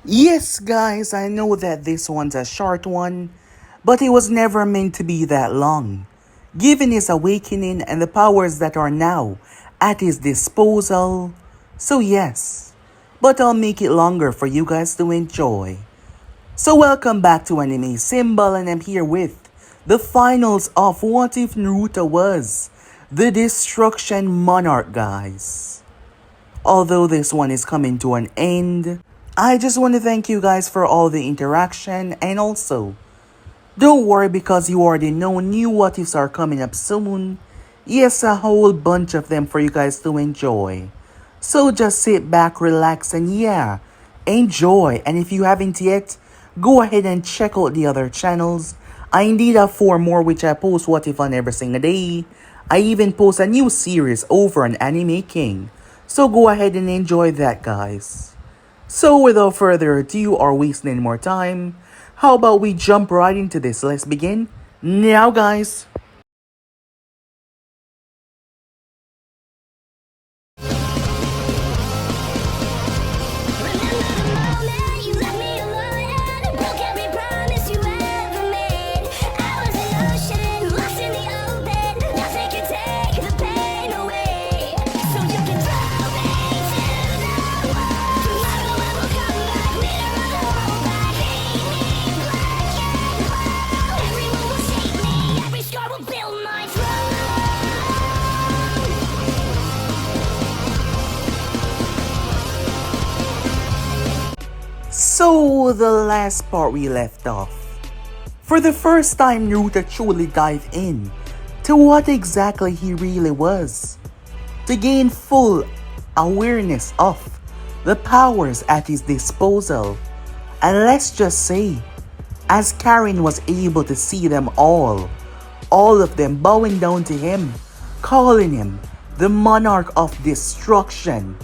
Yes, guys, I know that this one's a short one, but it was never meant to be that long. Given his awakening and the powers that are now at his disposal, so yes, but I'll make it longer for you guys to enjoy. So welcome back to Anime Symbol, and I'm here with the finals of What If Naruto Was the Destruction Monarch, guys. Although this one is coming to an end, I just want to thank you guys for all the interaction, and also, don't worry because you already know new what ifs are coming up soon. Yes, a whole bunch of them for you guys to enjoy. So just sit back, relax, and yeah, enjoy. And if you haven't yet, go ahead and check out the other channels. I indeed have 4 more which I post what if on every single day. I even post a new series over on Anime King. So go ahead and enjoy that, guys. So without further ado or wasting any more time, how about we jump right into this? Let's begin now, guys. So the last part we left off. For the first time, Naruto truly dived in to what exactly he really was, to gain full awareness of the powers at his disposal. And let's just say, as Karin was able to see them all of them bowing down to him, calling him the Monarch of Destruction,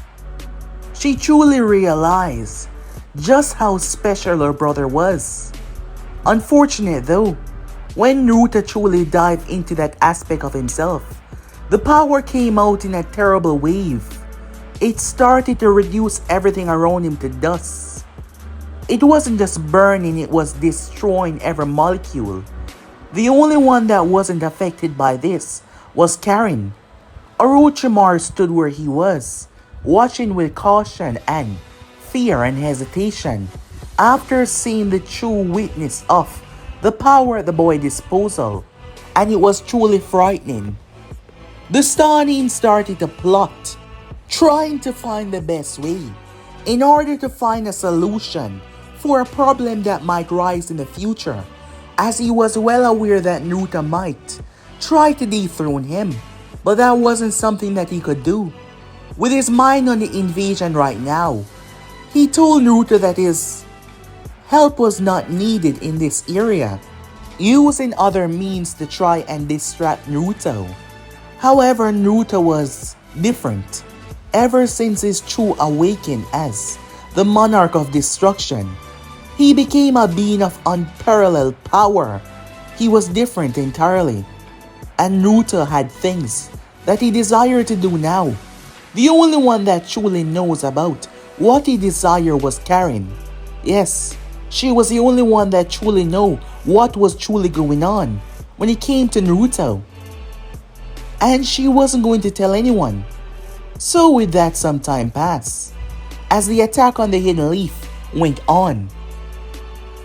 she truly realized just how special her brother was. Unfortunate though, when Naruto truly dived into that aspect of himself, the power came out in a terrible wave. It started to reduce everything around him to dust. It wasn't just burning, it was destroying every molecule. The only one that wasn't affected by this was Karin. Orochimaru stood where he was, watching with caution and fear and hesitation, after seeing the true witness of the power at the boy's disposal, and it was truly frightening. The Starnin started to plot, trying to find the best way, in order to find a solution for a problem that might rise in the future, as he was well aware that Naruto might try to dethrone him, but that wasn't something that he could do. With his mind on the invasion right now, he told Naruto that his help was not needed in this area, using other means to try and distract Naruto. However, Naruto was different. Ever since his true awakening as the Monarch of Destruction, he became a being of unparalleled power. He was different entirely, and Naruto had things that he desired to do now. The only one that truly knows about what he desired was Karin. Yes, she was the only one that truly knew what was truly going on when it came to Naruto. And she wasn't going to tell anyone. So with that, some time passed. As the attack on the Hidden Leaf went on,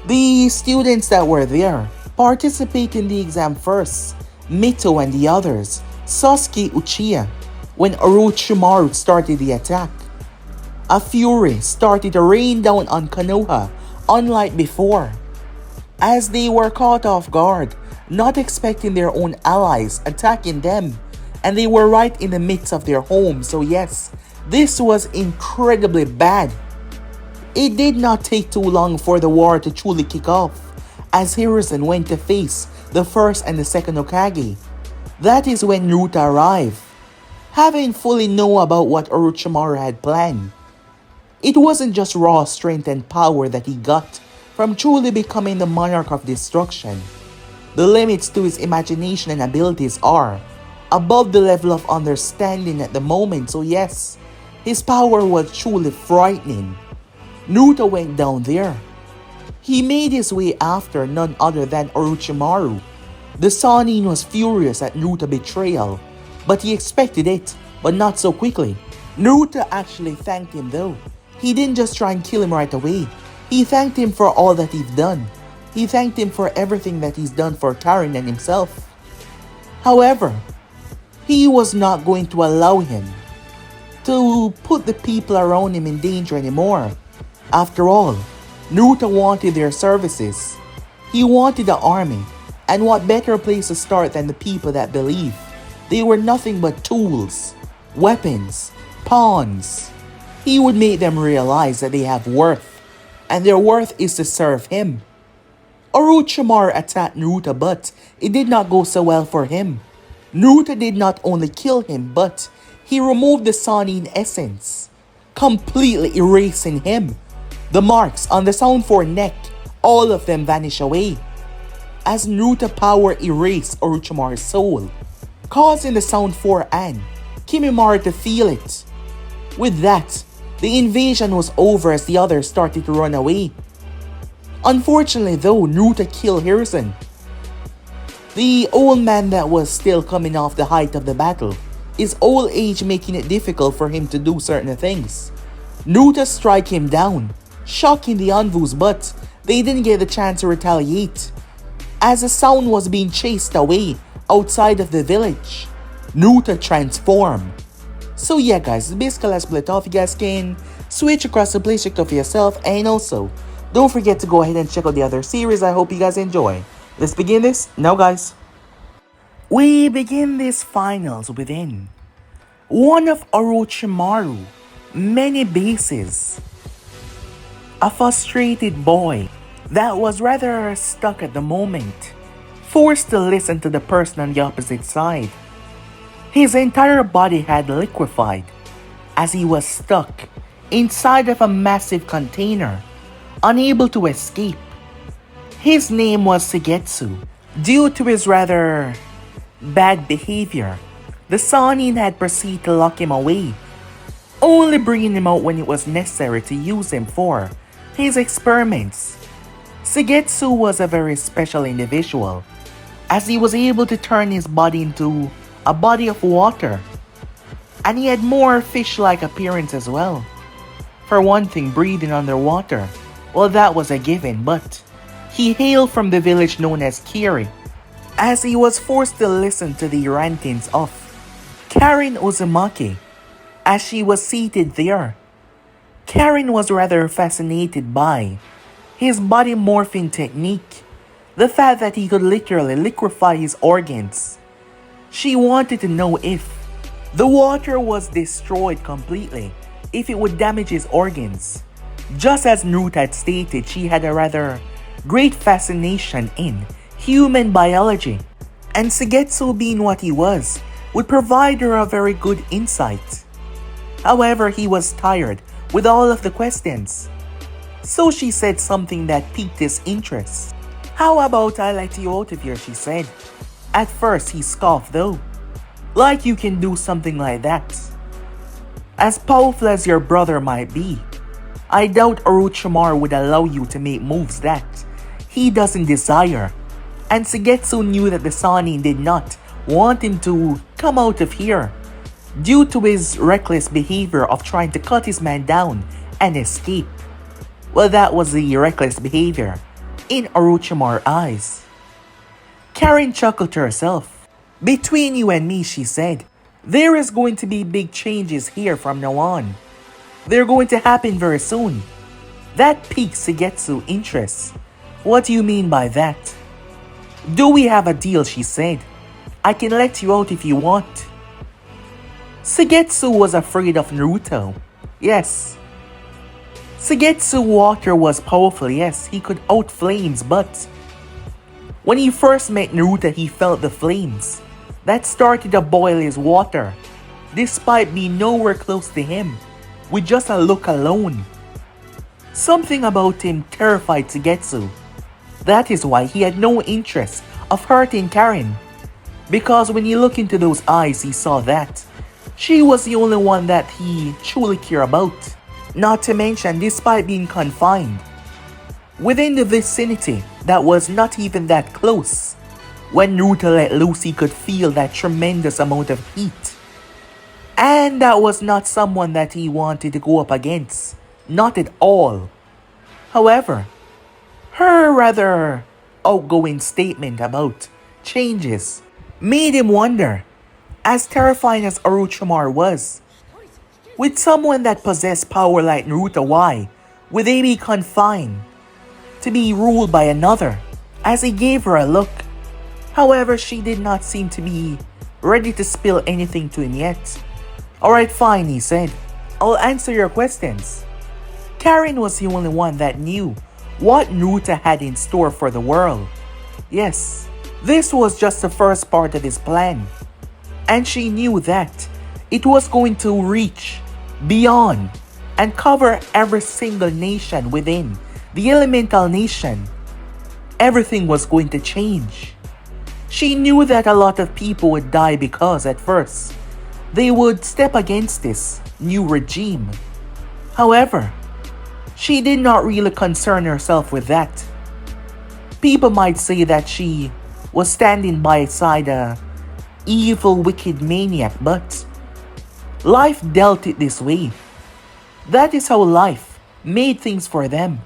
the students that were there participate in the exam first, Mito and the others, Sasuke Uchiha, when Orochimaru started the attack. A fury started to rain down on Konoha, unlike before, as they were caught off guard, not expecting their own allies attacking them, and they were right in the midst of their home. So yes, this was incredibly bad. It did not take too long for the war to truly kick off, as Hiruzen went to face the first and the second Hokage. That is when Naruto arrived, having fully known about what Orochimaru had planned. It wasn't just raw strength and power that he got from truly becoming the Monarch of Destruction. The limits to his imagination and abilities are above the level of understanding at the moment, so yes, his power was truly frightening. Naruto went down there. He made his way after none other than Orochimaru. The Sannin was furious at Naruto's betrayal, but he expected it, but not so quickly. Naruto actually thanked him though. He didn't just try and kill him right away. He thanked him for all that he's done. He thanked him for everything that he's done for Karin and himself. However, he was not going to allow him to put the people around him in danger anymore. After all, Naruto wanted their services. He wanted the army, and what better place to start than the people that believe they were nothing but tools, weapons, pawns. He would make them realize that they have worth, and their worth is to serve him. Orochimaru attacked Naruto, but it did not go so well for him. Naruto did not only kill him, but he removed the Sannin essence, completely erasing him. The marks on the Sound 4 neck, all of them vanish away, as Naruto power erased Orochimaru's soul, causing the Sound 4 and Kimimaru to feel it. With that, the invasion was over as the others started to run away. Unfortunately though, Naruto killed Hiruzen, the old man that was still coming off the height of the battle, his old age making it difficult for him to do certain things. Naruto strike him down, shocking the Anvus, but they didn't get the chance to retaliate, as the sound was being chased away outside of the village. Naruto transformed. So yeah guys, basically let's split off. You guys can switch across the place, check it out for yourself, and also don't forget to go ahead and check out the other series. I hope you guys enjoy. Let's begin this now guys. We begin these finals within one of Orochimaru's many bases. A frustrated boy that was rather stuck at the moment, forced to listen to the person on the opposite side. His entire body had liquefied as he was stuck inside of a massive container, unable to escape. His name was Suigetsu. Due to his rather bad behavior, the Sannin had proceeded to lock him away, only bringing him out when it was necessary to use him for his experiments. Suigetsu was a very special individual, as he was able to turn his body into a body of water, and he had more fish-like appearance as well. For one thing, breathing underwater, well, that was a given, but he hailed from the village known as Kiri, as he was forced to listen to the rantings of Karin Uzumaki as she was seated there. Karin was rather fascinated by his body morphing technique, the fact that he could literally liquefy his organs. She wanted to know if the water was destroyed completely, if it would damage his organs. Just as Naruto had stated, she had a rather great fascination in human biology, and Suigetsu, being what he was, would provide her a very good insight. However, he was tired with all of the questions, so she said something that piqued his interest. "How about I let you out of here," she said. At first, he scoffed though. "Like you can do something like that? As powerful as your brother might be, I doubt Orochimaru would allow you to make moves that he doesn't desire." And Suigetsu knew that the Sannin did not want him to come out of here due to his reckless behavior of trying to cut his man down and escape. Well, that was the reckless behavior in Orochimaru's eyes. Karin chuckled to herself. "Between you and me," she said, "there is going to be big changes here from now on. They're going to happen very soon." That piqued Suigetsu's interest. "What do you mean by that?" "Do we have a deal?" she said. "I can let you out if you want." Suigetsu was afraid of Naruto. Yes. Suigetsu's water was powerful, yes, he could out flames, but when he first met Naruto, he felt the flames that started to boil his water, despite being nowhere close to him, with just a look alone. Something about him terrified Suigetsu. That is why he had no interest of hurting Karin, because when he looked into those eyes, he saw that she was the only one that he truly cared about. Not to mention, despite being confined within the vicinity that was not even that close, when Naruto let loose, he could feel that tremendous amount of heat. And that was not someone that he wanted to go up against. Not at all. However, her rather outgoing statement about changes made him wonder, as terrifying as Orochimaru was, with someone that possessed power like Naruto, why would they be confined to be ruled by another? As he gave her a look. However, she did not seem to be ready to spill anything to him yet. Alright, fine, he said. I'll answer your questions. Karin was the only one that knew what Naruto had in store for the world. Yes, this was just the first part of his plan. And she knew that it was going to reach beyond and cover every single nation within the elemental nation. Everything was going to change. She knew that a lot of people would die because at first they would step against this new regime. However, she did not really concern herself with that. People might say that she was standing by side a evil, wicked maniac, but life dealt it this way. That is how life made things for them,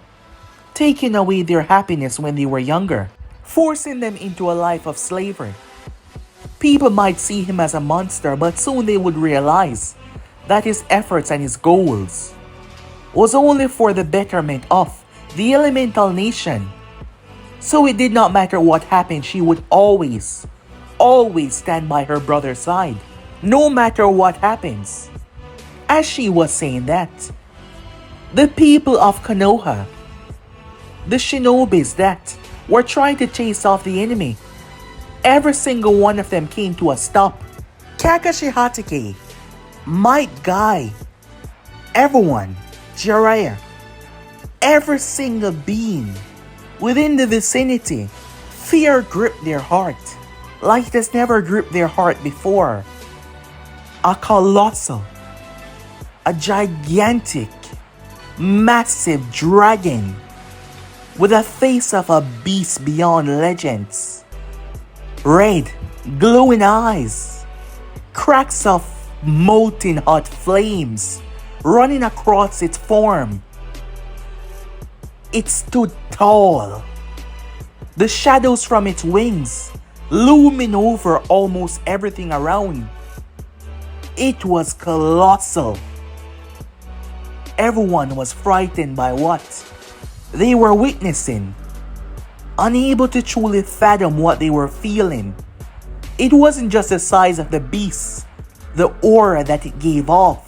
taking away their happiness when they were younger, forcing them into a life of slavery. People might see him as a monster, but soon they would realize that his efforts and his goals was only for the betterment of the elemental nation. So it did not matter what happened, she would always stand by her brother's side, no matter what happens. As she was saying that, the people of Konoha, the shinobis that were trying to chase off the enemy, every single one of them came to a stop. Kakashi Hatake, Might Guy, everyone, Jiraiya, every single being within the vicinity, fear gripped their heart like it has never gripped their heart before. A colossal, a gigantic, massive dragon with a face of a beast beyond legends. Red, glowing eyes, cracks of molten hot flames running across its form. It stood tall, the shadows from its wings looming over almost everything around. It was colossal. Everyone was frightened by what they were witnessing, unable to truly fathom what they were feeling. It wasn't just the size of the beast, the aura that it gave off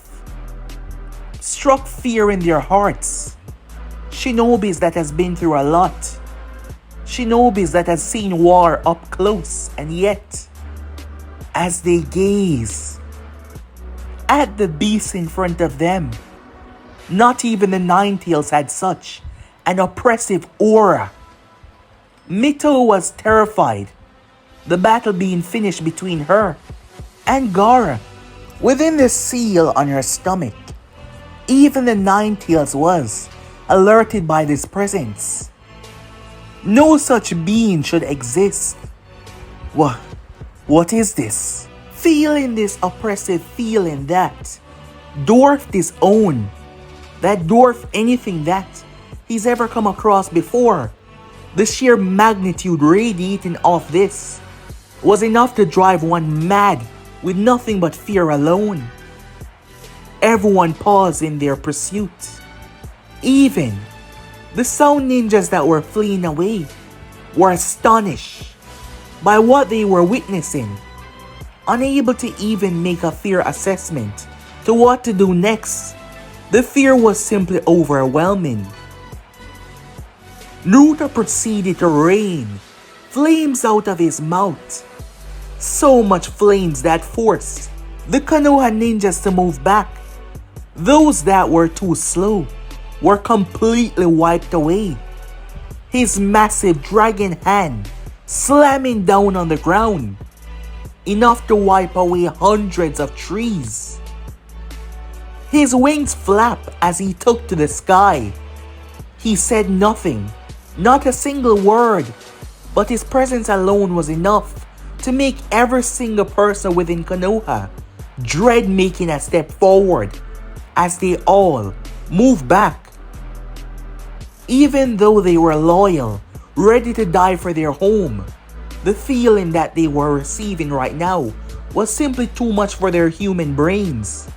struck fear in their hearts. Shinobis that has been through a lot, shinobis that has seen war up close, and yet, as they gaze at the beast in front of them, not even the Nine-Tails had such an oppressive aura. Mito was terrified, the battle being finished between her and Gaara. Within the seal on her stomach, even the Nine-Tails was alerted by this presence. No such being should exist. What is this? Feeling this oppressive feeling that dwarfed his own, that dwarfed anything that he's ever come across before. The sheer magnitude radiating off this was enough to drive one mad with nothing but fear alone. Everyone paused in their pursuit. Even the sound ninjas that were fleeing away were astonished by what they were witnessing, unable to even make a fair assessment to what to do next. The fear was simply overwhelming. Naruto proceeded to rain flames out of his mouth. So much flames that forced the Konoha ninjas to move back. Those that were too slow were completely wiped away. His massive dragon hand slamming down on the ground, enough to wipe away hundreds of trees. His wings flapped as he took to the sky. He said nothing, not a single word, but his presence alone was enough to make every single person within Konoha dread making a step forward as they all moved back. Even though they were loyal, ready to die for their home, the feeling that they were receiving right now was simply too much for their human brains.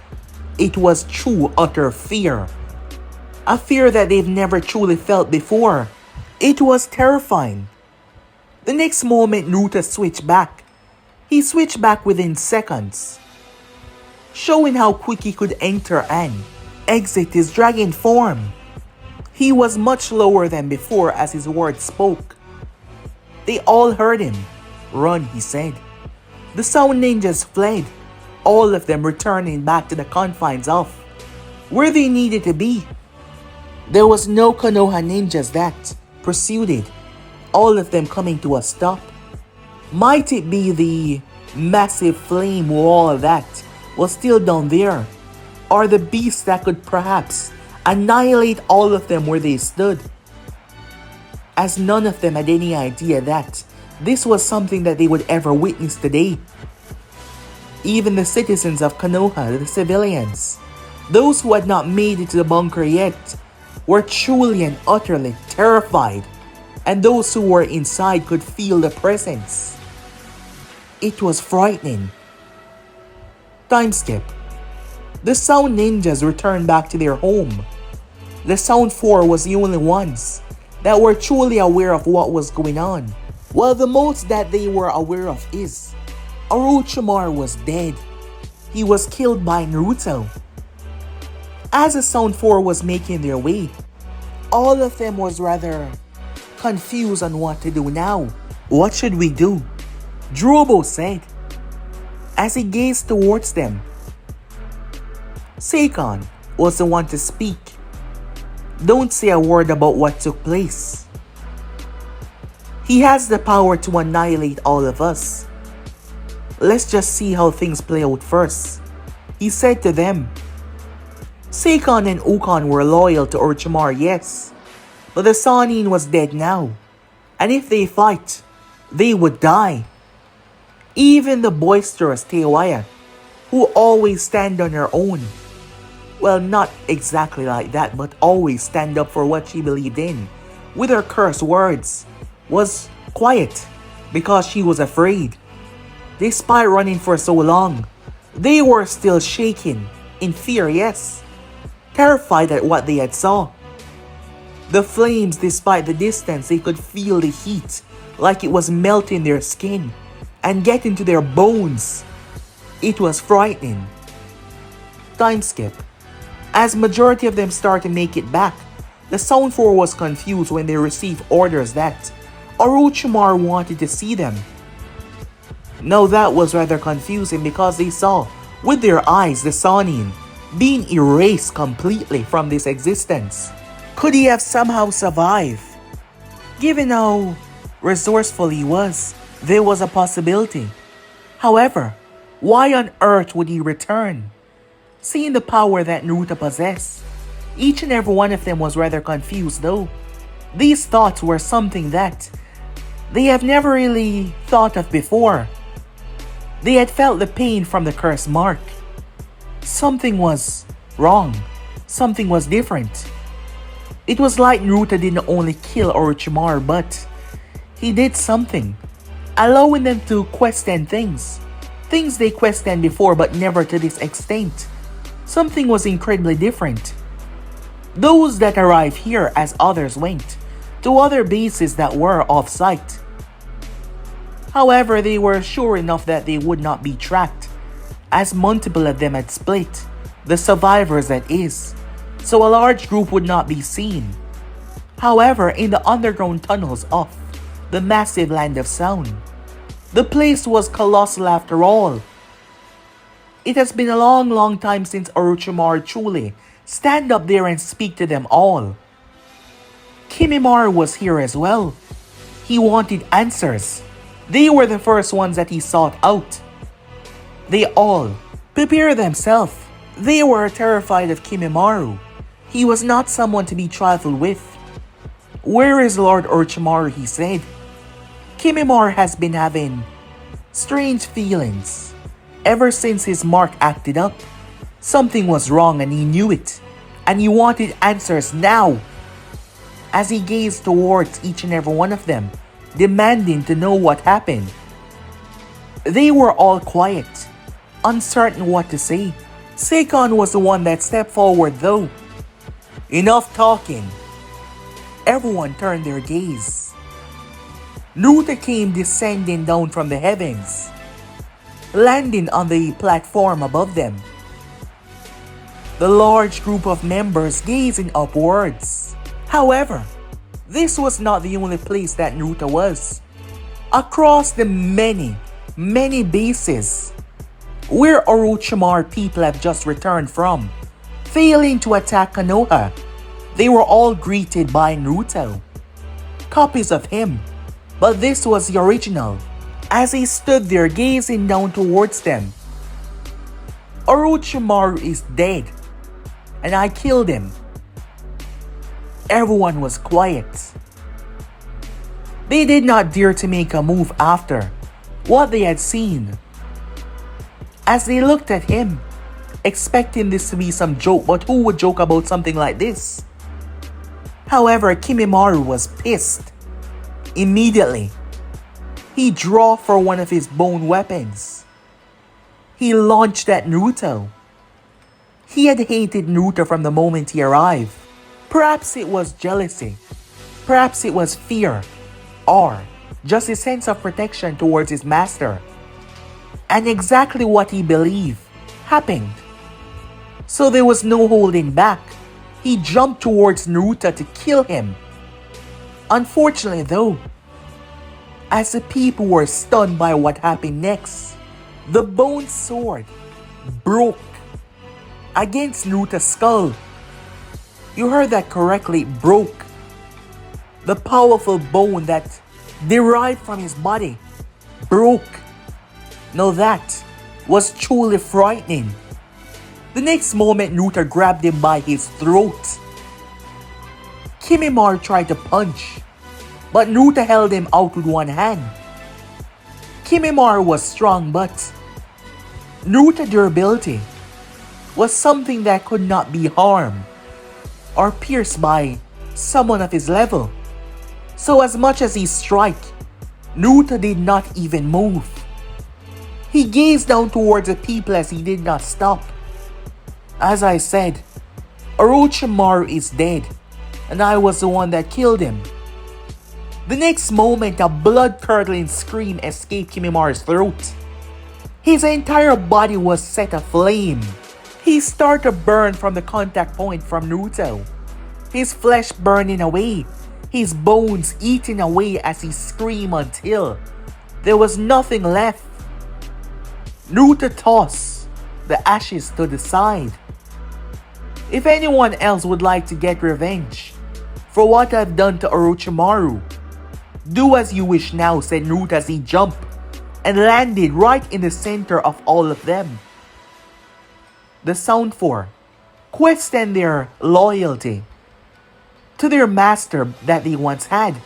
It was true utter fear. A fear that they've never truly felt before. It was terrifying. The next moment Naruto switched back. He switched back within seconds, showing how quick he could enter and exit his dragon form. He was much lower than before as his words spoke. They all heard him. "Run," he said. The sound ninjas fled, all of them returning back to the confines of where they needed to be. There was no Konoha ninjas that pursued it, all of them coming to a stop. Might it be the massive flame wall that was still down there, or the beast that could perhaps annihilate all of them where they stood? As none of them had any idea that this was something that they would ever witness today. Even the citizens of Konoha, the civilians, those who had not made it to the bunker yet, were truly and utterly terrified, and those who were inside could feel the presence. It was frightening. Time skip. The sound ninjas returned back to their home. The sound four was the only ones that were truly aware of what was going on. Well, the most that they were aware of is Orochimaru was dead. He was killed by Naruto. As the sound four was making their way, all of them was rather confused on what to do now. "What should we do?" Drobo said as he gazed towards them. Seikon was the one to speak. "Don't say a word about what took place. He has the power to annihilate all of us. Let's just see how things play out first," he said to them. Seikon and Ukon were loyal to Orochimaru, yes, but the Sannin was dead now, and if they fight, they would die. Even the boisterous Teiwaya, who always stand on her own, well, not exactly like that, but always stand up for what she believed in, with her cursed words, was quiet because she was afraid. Despite running for so long, they were still shaking, in fear, yes, terrified at what they had saw. The flames, despite the distance, they could feel the heat like it was melting their skin and getting to their bones. It was frightening. Time skip. As majority of them started to make it back, the Sound 4 was confused when they received orders that Orochimaru wanted to see them. Now that was rather confusing because they saw with their eyes the Sannin being erased completely from this existence. Could he have somehow survived? Given how resourceful he was, there was a possibility. However, why on earth would he return? Seeing the power that Naruto possessed, each and every one of them was rather confused though. These thoughts were something that they have never really thought of before. They had felt the pain from the curse mark. Something was wrong. Something was different. It was like Naruto didn't only kill Orochimaru, but he did something, allowing them to question things. Things they questioned before, but never to this extent. Something was incredibly different. Those that arrived here as others went to other bases that were off site. However, they were sure enough that they would not be tracked, as multiple of them had split, the survivors that is, so a large group would not be seen. However, in the underground tunnels of the massive land of sound, the place was colossal after all. It has been a long time since Orochimaru truly stand up there and speak to them all. Kimimaru was here as well. He wanted answers. They were the first ones that he sought out. They all prepared themselves They were terrified of Kimimaru. He was not someone to be trifled with. "Where is Lord Orochimaru?" he said. Kimimaru has been having strange feelings ever since his mark acted up. Something was wrong and he knew it, and he wanted answers now. As he gazed towards each and every one of them, demanding to know what happened. They were all quiet, uncertain what to say. Seikon was the one that stepped forward though. "Enough talking." Everyone turned their gaze. Naruto came descending down from the heavens, landing on the platform above them. The large group of members gazing upwards. However, this was not the only place that Naruto was. Across the many bases where Orochimaru people have just returned from, failing to attack Konoha, they were all greeted by Naruto. Copies of him, but this was the original, as he stood there gazing down towards them. "Orochimaru is dead, and I killed him." Everyone was quiet. They did not dare to make a move after what they had seen. As they looked at him, expecting this to be some joke, but who would joke about something like this? However, Kimimaru was pissed. Immediately, he drew for one of his bone weapons. He launched at Naruto. He had hated Naruto from the moment he arrived. Perhaps it was jealousy, perhaps it was fear, or just a sense of protection towards his master. And exactly what he believed happened. So there was no holding back. He jumped towards Naruto to kill him. Unfortunately though, as the people were stunned by what happened next, the bone sword broke against Naruto's skull. You heard that correctly, it broke. The powerful bone that derived from his body broke. Now that was truly frightening. The next moment, Naruto grabbed him by his throat. Kimimaru tried to punch, but Naruto held him out with one hand. Kimimaru was strong, but Naruto's durability was something that could not be harmed or pierced by someone of his level. So as much as he struck, Naruto did not even move. He gazed down towards the people as he did not stop. As I said, Orochimaru is dead, and I was the one that killed him. The next moment, a blood-curdling scream escaped Kimimaru's throat. His entire body was set aflame. He started to burn from the contact point from Naruto. His flesh burning away, his bones eating away as he screamed until there was nothing left. Naruto tossed the ashes to the side. If anyone else would like to get revenge for what I've done to Orochimaru, do as you wish now, said Naruto as he jumped and landed right in the center of all of them. The Sound Four questioned their loyalty to their master that they once had,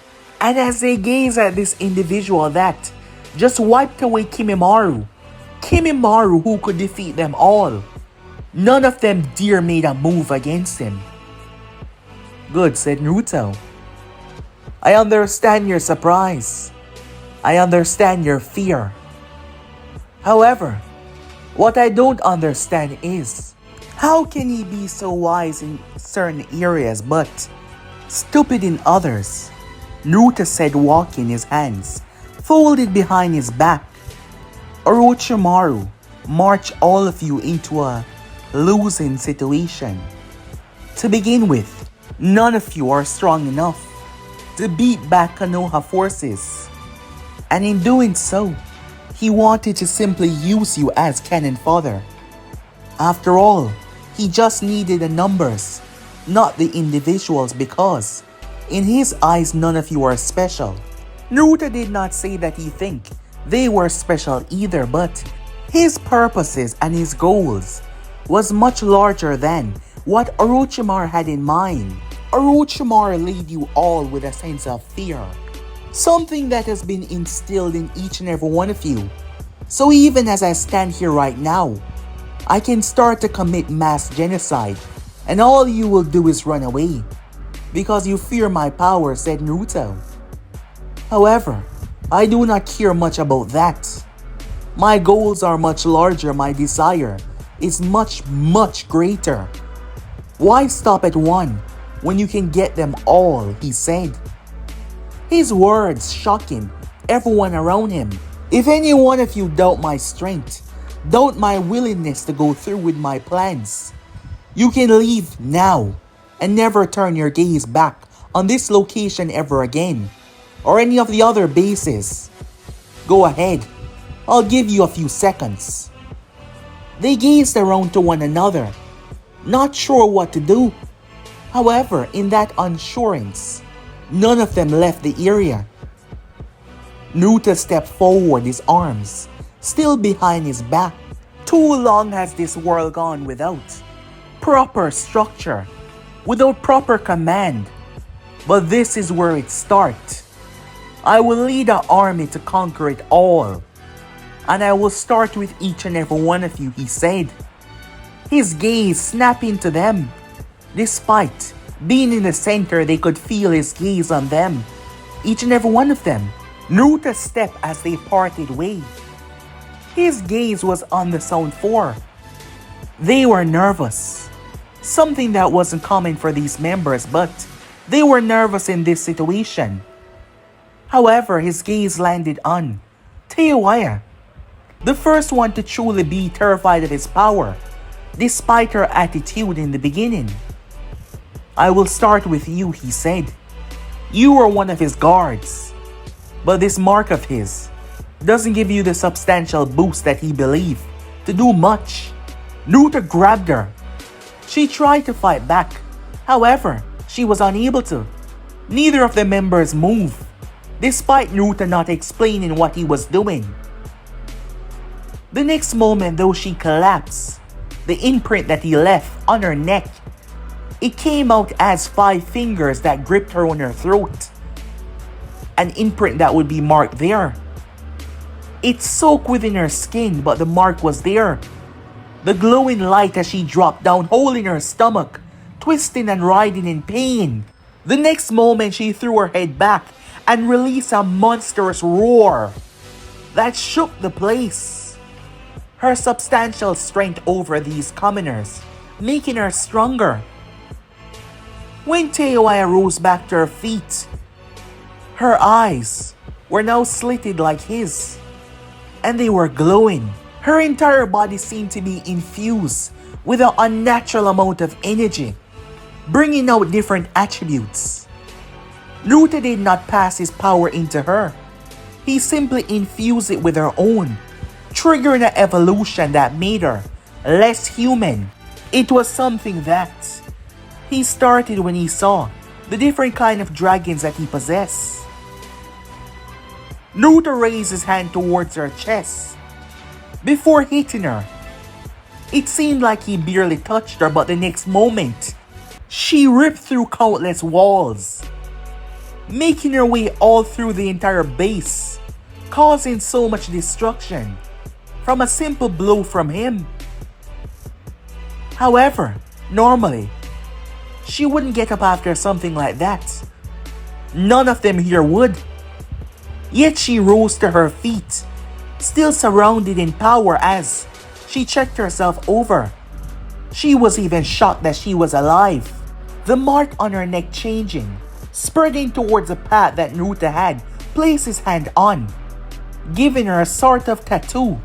and as they gazed at this individual that just wiped away Kimimaru who could defeat them all, none of them dare made a move against him. Good, said Naruto. I understand your surprise. I understand your fear. However, what I don't understand is, how can he be so wise in certain areas but stupid in others? Naruto said, walking his hands folded behind his back. Orochimaru, march all of you into a losing situation. To begin with, none of you are strong enough to beat back Konoha forces. And in doing so, he wanted to simply use you as cannon fodder. After all, he just needed the numbers, not the individuals, because in his eyes none of you are special. Naruto did not say that he think they were special either, but his purposes and his goals was much larger than what Orochimaru had in mind. Orochimaru laid you all with a sense of fear, something that has been instilled in each and every one of you. So even as I stand here right now, I can start to commit mass genocide, and all you will do is run away, because you fear my power, said Naruto. However, I do not care much about that. My goals are much larger, my desire is much greater. Why stop at one when you can get them all, he said. His words shocking everyone around him. If any one of you doubt my strength, doubt my willingness to go through with my plans, you can leave now and never turn your gaze back on this location ever again, or any of the other bases. Go ahead, I'll give you a few seconds. They gazed around to one another, not sure what to do. However, in that unsurance, none of them left the area. Naruto stepped forward, his arms still behind his back. Too long has this world gone without proper structure, without proper command. But this is where it starts. I will lead an army to conquer it all. And I will start with each and every one of you, he said. His gaze snapped into them. Despite being in the center, they could feel his gaze on them. Each and every one of them. Naruto stepped as they parted ways. His gaze was on the Sound 4. They were nervous. Something that wasn't common for these members, but they were nervous in this situation. However, his gaze landed on Teiwaya, the first one to truly be terrified of his power, despite her attitude in the beginning. I will start with you, he said. You were one of his guards, but this mark of his doesn't give you the substantial boost that he believed to do much. Naruto grabbed her. She tried to fight back. However, she was unable to. Neither of the members moved, despite Naruto not explaining what he was doing. The next moment, though, she collapsed. The imprint that he left on her neck, it came out as 5 fingers that gripped her on her throat. An imprint that would be marked there. It soaked within her skin, but the mark was there. The glowing light as she dropped down, holding her stomach, twisting and writhing in pain. The next moment, she threw her head back and released a monstrous roar that shook the place. Her substantial strength over these commoners, making her stronger. When Teiwaya rose back to her feet, her eyes were now slitted like his, and they were glowing. Her entire body seemed to be infused with an unnatural amount of energy, bringing out different attributes. Naruto did not pass his power into her. He simply infused it with her own, triggering an evolution that made her less human. It was something that he started when he saw the different kind of dragons that he possessed. Naruto raised his hand towards her chest before hitting her. It seemed like he barely touched her, but the next moment, she ripped through countless walls, making her way all through the entire base, causing so much destruction from a simple blow from him. However, normally, she wouldn't get up after something like that. None of them here would. Yet she rose to her feet, still surrounded in power as she checked herself over. She was even shocked that she was alive. The mark on her neck changing, spreading towards a path that Naruto had placed his hand on, giving her a sort of tattoo,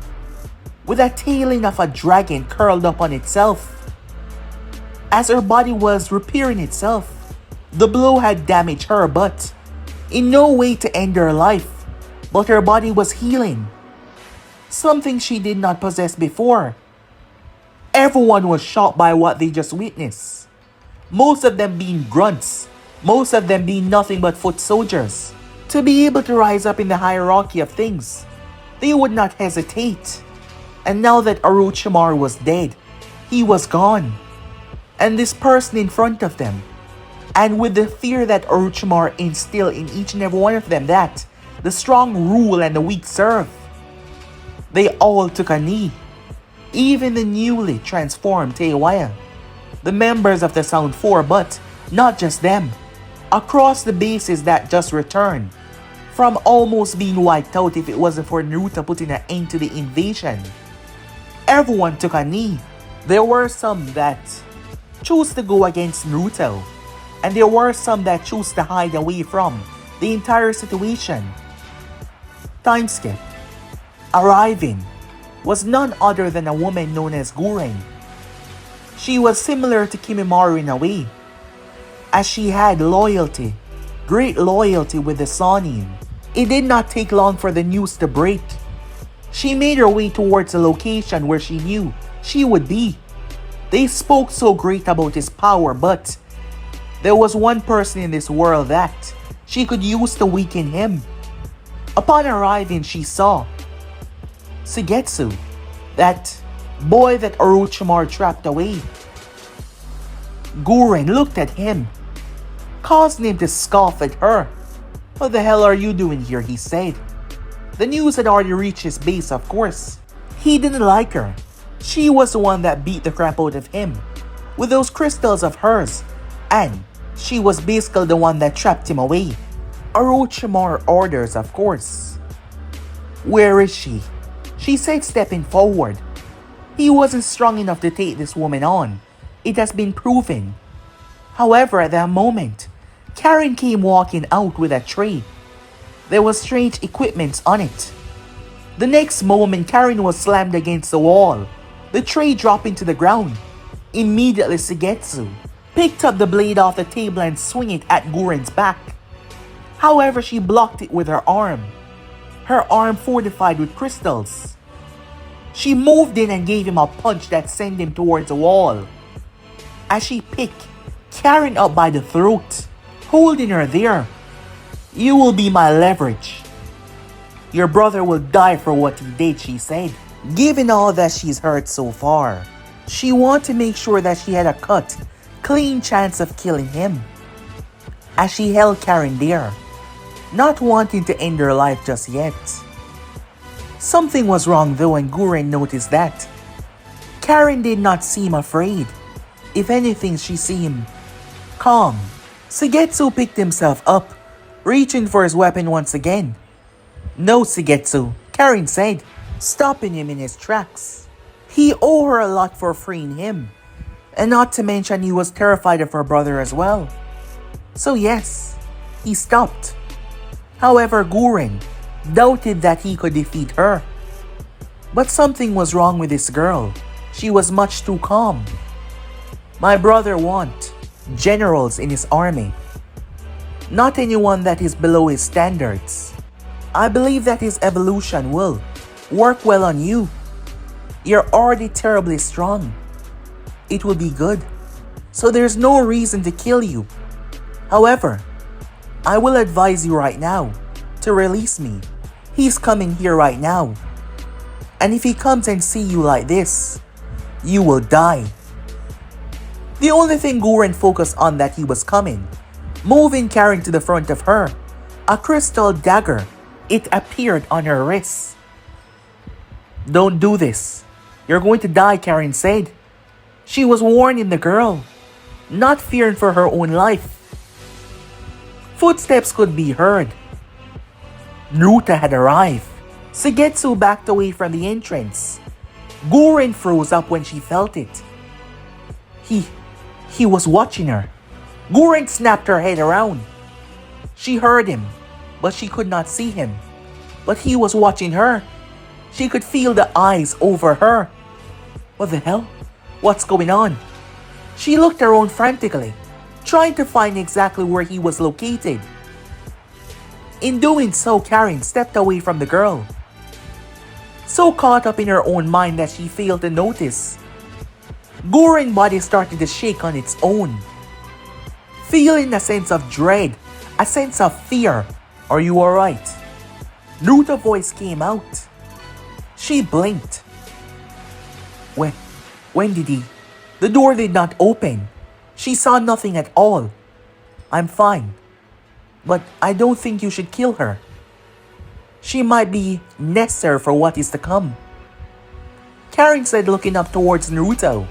with a tailing of a dragon curled up on itself. As her body was repairing itself, the blow had damaged her, but in no way to end her life, but her body was healing, something she did not possess before. Everyone was shocked by what they just witnessed, most of them being grunts, most of them being nothing but foot soldiers. To be able to rise up in the hierarchy of things, they would not hesitate. And now that Orochimaru was dead, He was gone. And this person in front of them. And with the fear that Orochimaru instilled in each and every one of them that the strong rule and the weak serve. They all took a knee. Even the newly transformed Teiwaya. The members of the Sound Four, but not just them. Across the bases that just returned. From almost being wiped out if it wasn't for Naruto putting an end to the invasion. Everyone took a knee. There were some that chose to go against Naruto. And there were some that chose to hide away from the entire situation. Time skip. Arriving was none other than a woman known as Guren. She was similar to Kimimaru in a way, as she had loyalty, great loyalty with the Sannin. It did not take long for the news to break. She made her way towards the location where she knew she would be. They spoke so great about his power, but there was one person in this world that she could use to weaken him. Upon arriving, she saw Suigetsu, that boy that Orochimaru trapped away. Guren looked at him, causing him to scoff at her. "What the hell are you doing here?" he said. The news had already reached his base, of course. He didn't like her. She was the one that beat the crap out of him with those crystals of hers, and she was basically the one that trapped him away. Orochimaru orders, of course. "Where is she?" she said, stepping forward. He wasn't strong enough to take this woman on. It has been proven. However, at that moment, Karin came walking out with a tray. There was strange equipment on it. The next moment, Karin was slammed against the wall. The tray dropped into the ground. Immediately, Suigetsu picked up the blade off the table and swung it at Guren's back. However, she blocked it with her arm fortified with crystals. She moved in and gave him a punch that sent him towards the wall. As she picked Karin up by the throat, holding her there. "You will be my leverage. Your brother will die for what he did," she said. Given all that she's heard so far, she wanted to make sure that she had a clean chance of killing him. As she held Karin there, not wanting to end her life just yet. Something was wrong though, and Guren noticed that. Karin did not seem afraid. If anything, she seemed calm. Suigetsu picked himself up, reaching for his weapon once again. "No, Suigetsu," Karin said, stopping him in his tracks. He owed her a lot for freeing him, and not to mention he was terrified of her brother as well. So yes, he stopped. However, Guren doubted that he could defeat her. But something was wrong with this girl. She was much too calm. "My brother wants generals in his army, not anyone that is below his standards. I believe that his evolution will work well on you. You're already terribly strong. It will be good. So there's no reason to kill you. However, I will advise you right now to release me. He's coming here right now. And if he comes and see you like this, you will die." The only thing Guren focused on that he was coming, moving Karin to the front of her. A crystal dagger. It appeared on her wrist. "Don't do this. You're going to die," Karin said. She was warning the girl, not fearing for her own life. Footsteps could be heard. Naruto had arrived. Suigetsu backed away from the entrance. Guren froze up when she felt it. He was watching her. Guren snapped her head around. She heard him, but she could not see him. But he was watching her. She could feel the eyes over her. What the hell? What's going on? She looked around frantically, trying to find exactly where he was located. In doing so, Karin stepped away from the girl, so caught up in her own mind that she failed to notice. Guren's body started to shake on its own, feeling a sense of dread, a sense of fear. "Are you alright?" Naruto's voice came out. She blinked. When did The door did not open. She saw nothing at all. I'm fine. But I don't think you should kill her. She might be necessary for what is to come, Karin said, looking up towards Naruto.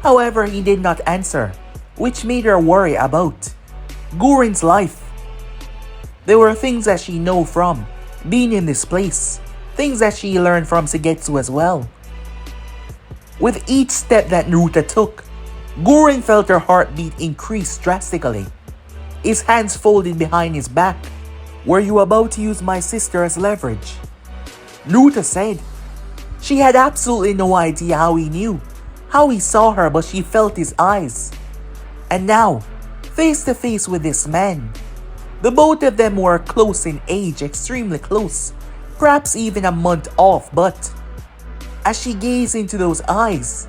However, he did not answer, which made her worry about Guren's life. There were things that she knew from being in this place, things that she learned from Suigetsu as well. With each step that Naruto took, Guren felt her heartbeat increase drastically. His hands folded behind his back. Were you about to use my sister as leverage? Naruto said. She had absolutely no idea how he knew, how he saw her, but she felt his eyes. And now, face to face with this man. The both of them were close in age, extremely close, perhaps even a month off, but as she gazed into those eyes,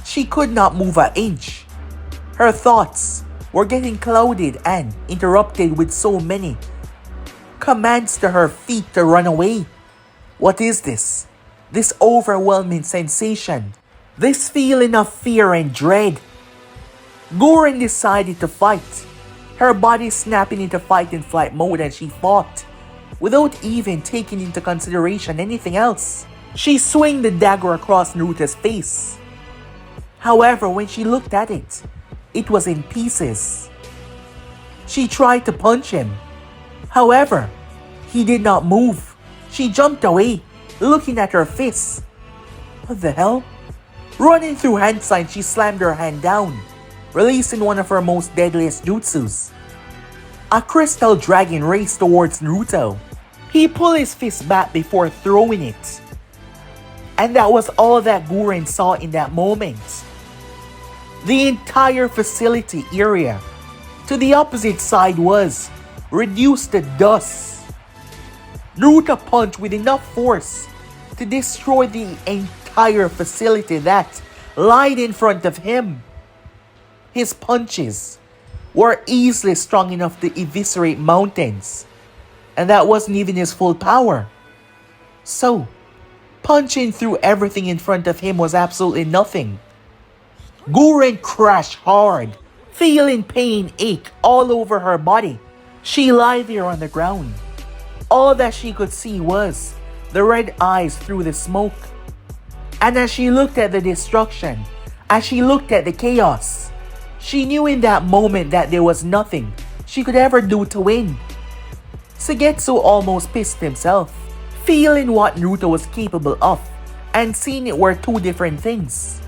she could not move an inch. Her thoughts were getting clouded and interrupted with so many commands to her feet to run away. What is this? This overwhelming sensation, this feeling of fear and dread. Guren decided to fight, her body snapping into fight and flight mode, and she fought without even taking into consideration anything else. She swung the dagger across Naruto's face. However, when she looked at it, it was in pieces. She tried to punch him. However, he did not move. She jumped away, looking at her fists. What the hell? Running through hand signs, she slammed her hand down, releasing one of her most deadliest jutsus. A crystal dragon raced towards Naruto. He pulled his fist back before throwing it. And that was all that Guren saw in that moment. The entire facility area to the opposite side was reduced to dust. Naruto punched with enough force to destroy the entire facility that lied in front of him. His punches were easily strong enough to eviscerate mountains, and that wasn't even his full power. So, punching through everything in front of him was absolutely nothing. Guren crashed hard, feeling pain ache all over her body. She lay there on the ground. All that she could see was the red eyes through the smoke. And as she looked at the destruction, as she looked at the chaos, she knew in that moment that there was nothing she could ever do to win. Suigetsu almost pissed himself, feeling what Naruto was capable of and seeing it were two different things.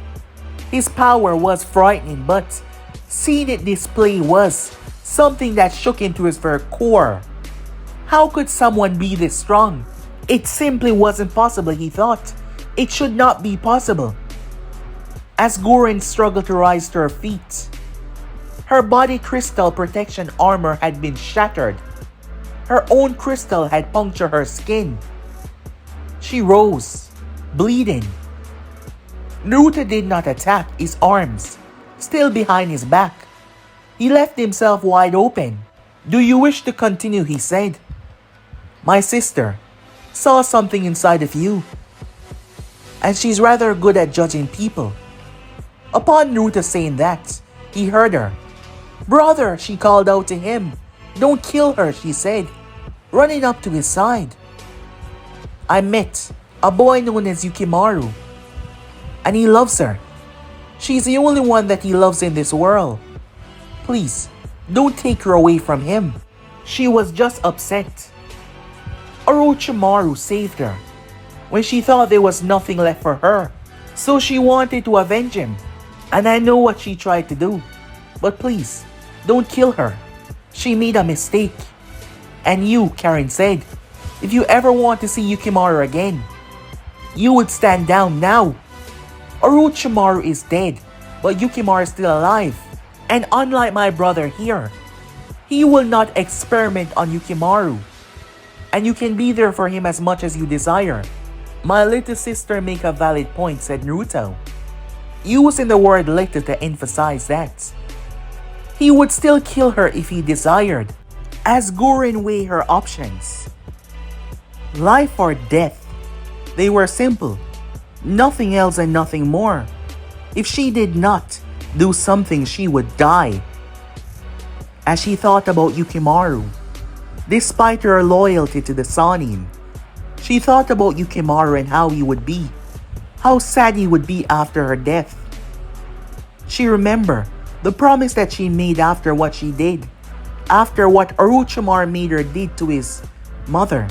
His power was frightening, but seeing it displayed was something that shook him to his very core. How could someone be this strong? It simply wasn't possible, he thought. It should not be possible. As Guren struggled to rise to her feet, her body crystal protection armor had been shattered. Her own crystal had punctured her skin. She rose, bleeding. Naruto did not attack, his arms still behind his back. He left himself wide open. Do you wish to continue, he said. My sister saw something inside of you, and she's rather good at judging people. Upon Naruto saying that, he heard her. Brother, she called out to him. Don't kill her, she said, running up to his side. I met a boy known as Yukimaru, and he loves her. She's the only one that he loves in this world. Please, don't take her away from him. She was just upset. Orochimaru saved her when she thought there was nothing left for her, so she wanted to avenge him. And I know what she tried to do, but please, don't kill her. She made a mistake. And you, Karin said, if you ever want to see Yukimaru again, you would stand down now. Orochimaru is dead, but Yukimaru is still alive. And unlike my brother here, he will not experiment on Yukimaru. And you can be there for him as much as you desire. My little sister make a valid point, said Naruto, using the word little to emphasize that. He would still kill her if he desired, as Guren weighed her options. Life or death. They were simple. Nothing else and nothing more. If she did not do something, she would die. As she thought about Yukimaru, despite her loyalty to the Sanin, she thought about Yukimaru and how he would be, how sad he would be after her death. She remembered the promise that she made after what she did, after what Orochimaru made her did to his mother.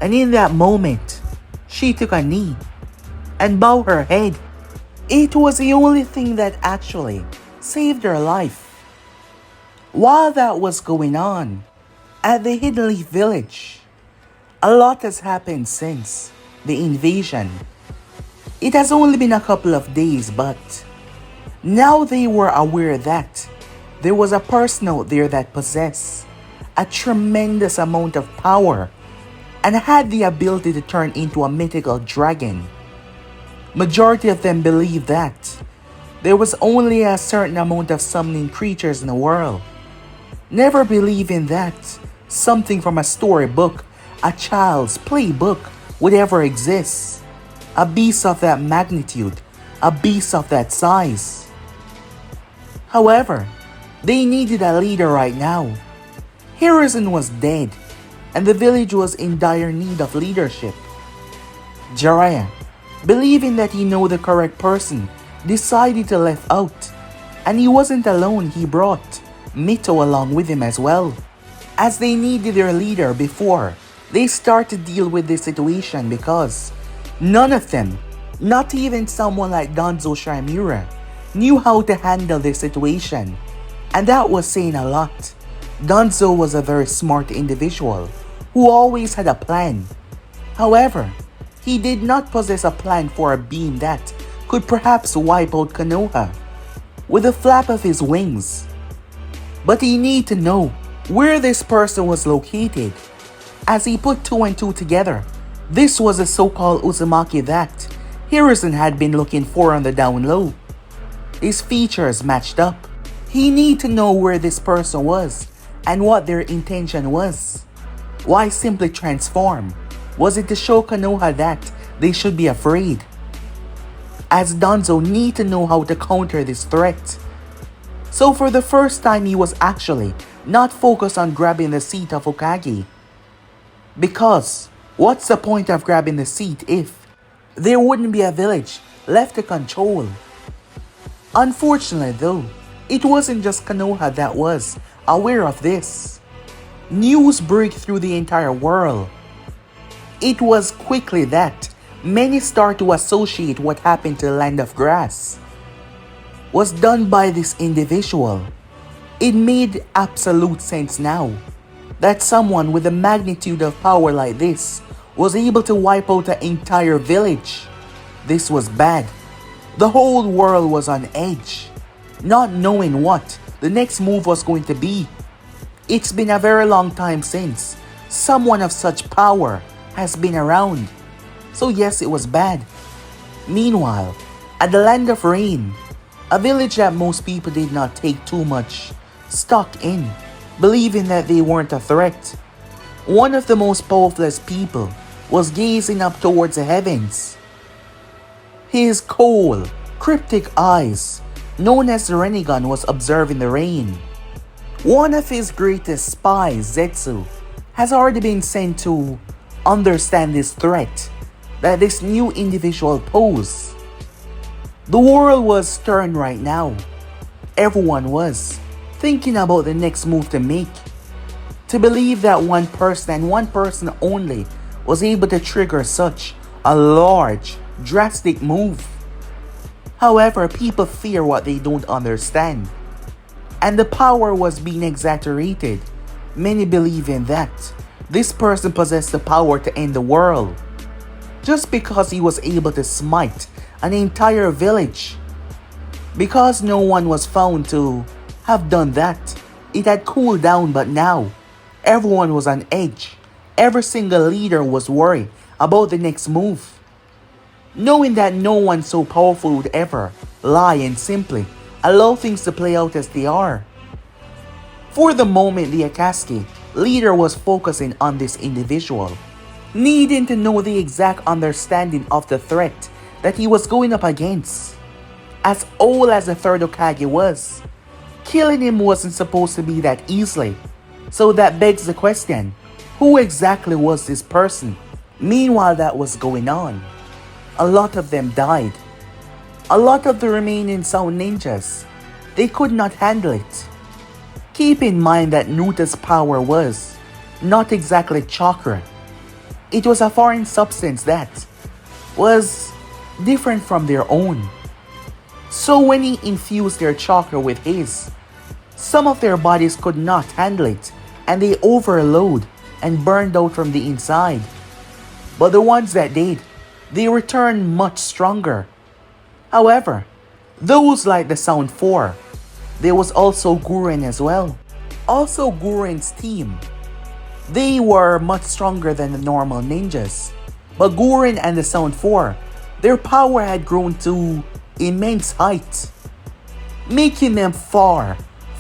And in that moment, she took a knee and bowed her head. It was the only thing that actually saved her life. While that was going on, at the Hidden Leaf Village, a lot has happened since the invasion. It has only been a couple of days, but now they were aware that there was a person out there that possessed a tremendous amount of power and had the ability to turn into a mythical dragon. Majority of them believed that there was only a certain amount of summoning creatures in the world, never believing that something from a storybook, a child's playbook, would ever exist. A beast of that magnitude, a beast of that size. However, they needed a leader right now. Hiruzen was dead, and the village was in dire need of leadership. Jiraiya, believing that he knew the correct person, decided to left out. And he wasn't alone, he brought Mito along with him as well, as they needed their leader before they start to deal with this situation, because none of them, not even someone like Danzo Shimura, knew how to handle this situation. And that was saying a lot. Danzo was a very smart individual who always had a plan. However, he did not possess a plan for a being that could perhaps wipe out Konoha with a flap of his wings. But he needed to know where this person was located. As he put two and two together, this was a so-called Uzumaki that Hiruzen had been looking for on the down low. His features matched up. He needed to know where this person was and what their intention was. Why simply transform? Was it to show Konoha that they should be afraid? As Danzo needed to know how to counter this threat. So for the first time, he was actually not focused on grabbing the seat of Hokage. Because what's the point of grabbing the seat if there wouldn't be a village left to control? Unfortunately though, it wasn't just Konoha that was aware of this. News broke through the entire world. It was quickly that many start to associate what happened to the Land of Grass was done by this individual. It made absolute sense now that someone with a magnitude of power like this was able to wipe out an entire village. This was bad. The whole world was on edge, not knowing what the next move was going to be. It's been a very long time since someone of such power has been around. So yes, it was bad. Meanwhile, at the Land of Rain, a village that most people did not take too much stock in, believing that they weren't a threat. One of the most powerful people was gazing up towards the heavens. His cold, cryptic eyes, known as the Rinnegan, was observing the rain. One of his greatest spies, Zetsu, has already been sent to understand this threat that this new individual posed. The world was turned right now. Everyone was thinking about the next move to make. To believe that one person and one person only was able to trigger such a large, drastic move. However, people fear what they don't understand. And the power was being exaggerated. Many believe in that this person possessed the power to end the world, just because he was able to smite an entire village. Because no one was found to have done that, it had cooled down, but now everyone was on edge. Every single leader was worried about the next move, knowing that no one so powerful would ever lie and simply allow things to play out as they are. For the moment, the Akatsuki leader was focusing on this individual, needing to know the exact understanding of the threat that he was going up against. as old as the third Kage was. Killing him wasn't supposed to be that easily. So that begs the question, who exactly was this person? Meanwhile that was going on, a lot of them died. A lot of the remaining sound ninjas, they could not handle it. Keep in mind that Naruta's power was not exactly chakra. It was a foreign substance that was different from their own. So when he infused their chakra with his, some of their bodies could not handle it and they overload and burned out from the inside. But the ones that did, they returned much stronger. However, those like the Sound 4, there was also Guren as well. Also Guren's team, they were much stronger than the normal ninjas. But Guren and the Sound 4, their power had grown to immense height, making them far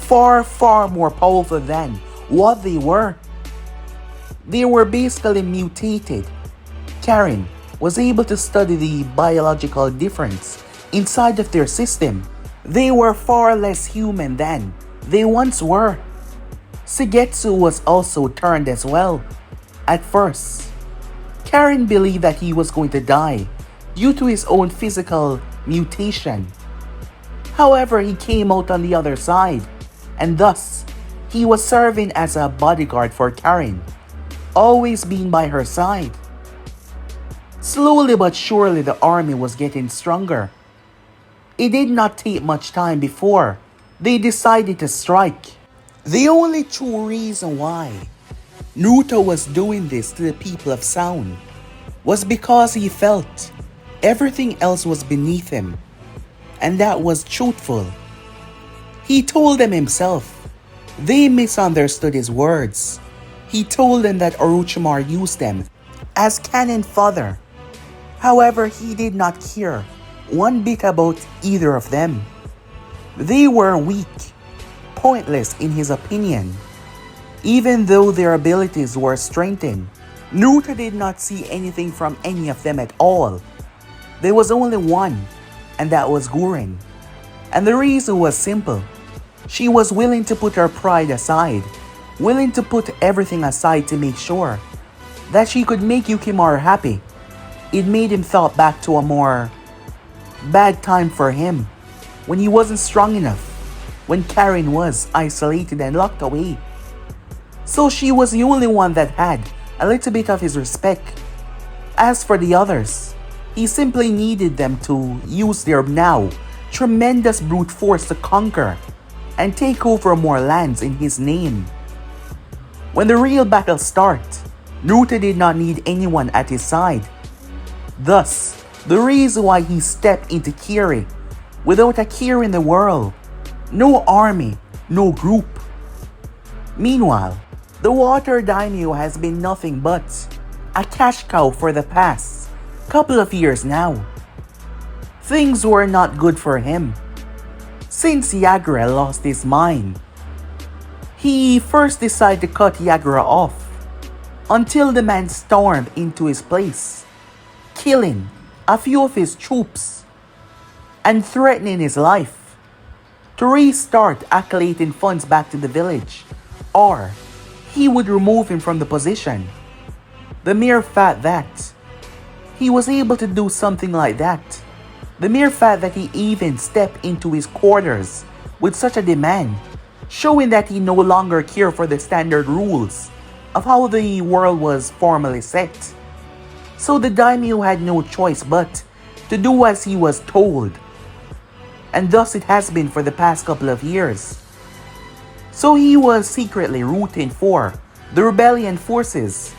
more powerful than what they were. They were basically mutated. Karin was able to study the biological difference inside of their system. They were far less human than they once were. Suigetsu was also turned as well. At first, Karin believed that he was going to die due to his own physical mutation. However, he came out on the other side, and thus, he was serving as a bodyguard for Karin, always being by her side. Slowly but surely the army was getting stronger. It did not take much time before they decided to strike. The only true reason why Naruto was doing this to the people of Sound was because he felt everything else was beneath him, and that was truthful. He told them himself. They misunderstood his words. He told them that Orochimaru used them as cannon fodder. However, he did not care one bit about either of them. They were weak, pointless in his opinion. Even though their abilities were strengthened, Naruto did not see anything from any of them at all. There was only one, and that was Guren. And the reason was simple. She was willing to put her pride aside, willing to put everything aside to make sure that she could make Kimimaru happy. It made him thought back to a more bad time for him, when he wasn't strong enough, when Karin was isolated and locked away. So she was the only one that had a little bit of his respect. As for the others, he simply needed them to use their now tremendous brute force to conquer and take over more lands in his name. When the real battle started, Naruto did not need anyone at his side. Thus, the reason why he stepped into Kiri, without a Kiri in the world, no army, no group. Meanwhile, the water daimyo has been nothing but a cash cow for the past couple of years now. Things were not good for him. Since Yagura lost his mind, he first decided to cut Yagura off until the man stormed into his place, killing a few of his troops and threatening his life to restart accolating funds back to the village, or he would remove him from the position. The mere fact that he was able to do something like that, the mere fact that he even stepped into his quarters with such a demand, showing that he no longer cared for the standard rules of how the world was formally set. So the daimyo had no choice but to do as he was told. And thus it has been for the past couple of years. So he was secretly rooting for the rebellion forces.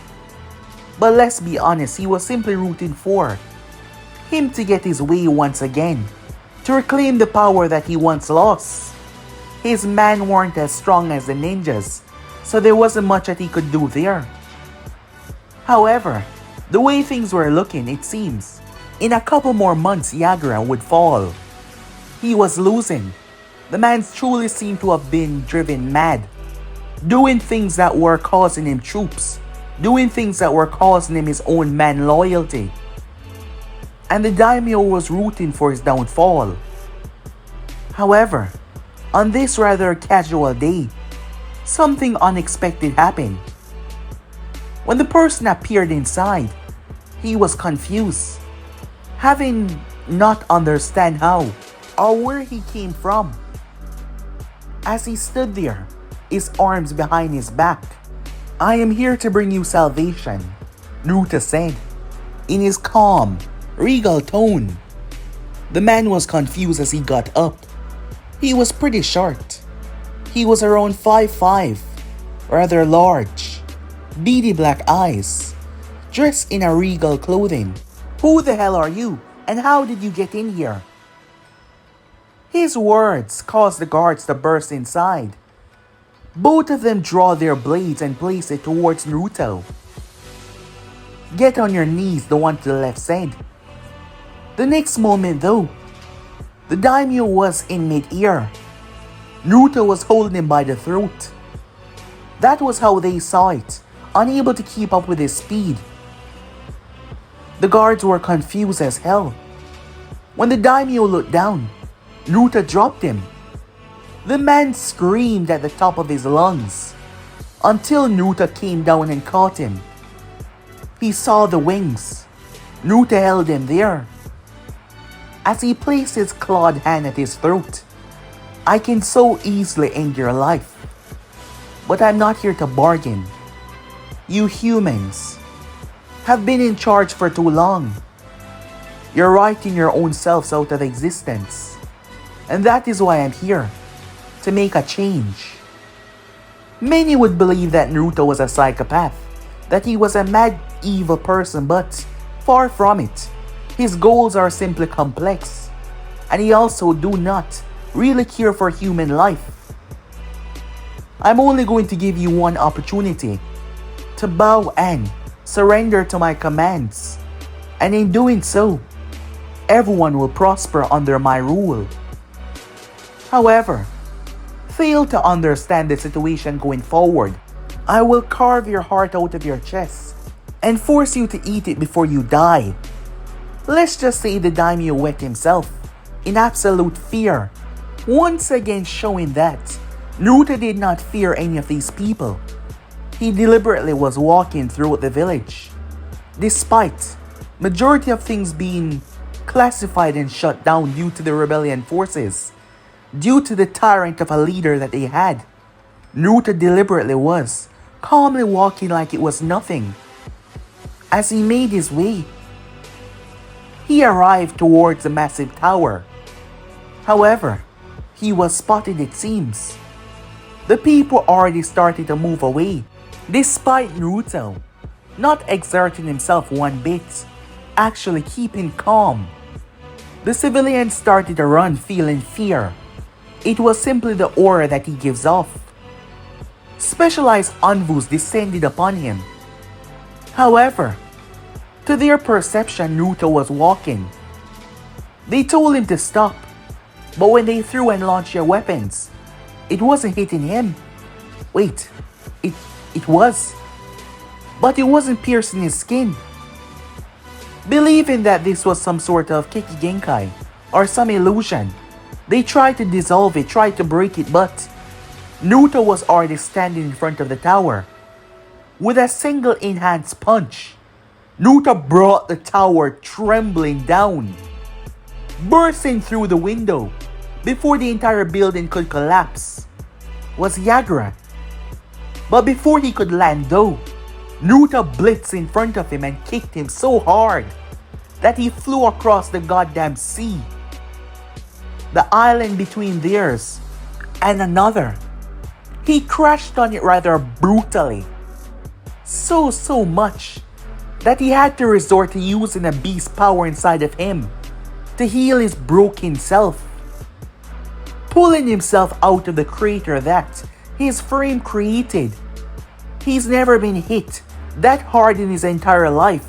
But let's be honest, he was simply rooting for him to get his way once again, to reclaim the power that he once lost. His men weren't as strong as the ninjas, so there wasn't much that he could do there. However, the way things were looking, it seems, in a couple more months Yagura would fall. He was losing. The man truly seemed to have been driven mad, doing things that were causing him troops, doing things that were causing him his own man loyalty. And the daimyo was rooting for his downfall. However, on this rather casual day, something unexpected happened. When the person appeared inside, he was confused, having not understand how or where he came from. As he stood there, his arms behind his back, "I am here to bring you salvation," Naruto said, in his calm, regal tone. The man was confused as he got up. He was pretty short. He was around 5'5", rather large, beady black eyes, dressed in a regal clothing. "Who the hell are you, and how did you get in here?" His words caused the guards to burst inside. Both of them draw their blades and place it towards Naruto. "Get on your knees," the one to the left said. The next moment though, the daimyo was in mid-air. Naruto was holding him by the throat. That was how they saw it, unable to keep up with his speed. The guards were confused as hell. When the daimyo looked down, Naruto dropped him. The man screamed at the top of his lungs until Naruto came down and caught him. He saw the wings. Naruto held him there. As he placed his clawed hand at his throat, "I can so easily end your life. But I'm not here to bargain. You humans have been in charge for too long. You're writing your own selves out of existence. And that is why I'm here, to make a change." Many would believe that Naruto was a psychopath, that he was a mad, evil person, but far from it. His goals are simply complex, and he also do not really care for human life. "I'm only going to give you one opportunity to bow and surrender to my commands, and in doing so, everyone will prosper under my rule. However, fail to understand the situation going forward, I will carve your heart out of your chest and force you to eat it before you die." Let's just say the daimyo wet himself in absolute fear, once again showing that Naruto did not fear any of these people. He deliberately was walking through the village, despite majority of things being classified and shut down due to the rebellion forces, due to the tyrant of a leader that they had. Naruto deliberately was calmly walking like it was nothing. As he made his way, he arrived towards the massive tower. However, he was spotted, it seems. The people already started to move away, despite Naruto not exerting himself one bit, actually keeping calm. The civilians started to run feeling fear. It was simply the aura that he gives off. Specialized envoys descended upon him. However, to their perception, Naruto was walking. They told him to stop, but when they threw and launched their weapons, it wasn't hitting him. Wait, it was. But it wasn't piercing his skin. Believing that this was some sort of Kiki Genkai or some illusion, they tried to dissolve it, tried to break it, but Naruto was already standing in front of the tower. With a single enhanced punch, Naruto brought the tower trembling down, bursting through the window. Before the entire building could collapse was Yagura. But before he could land though, Naruto blitzed in front of him and kicked him so hard that he flew across the goddamn sea, the island between theirs and another. He crashed on it rather brutally, so much that he had to resort to using a beast power inside of him to heal his broken self, pulling himself out of the crater that his frame created. He's never been hit that hard in his entire life.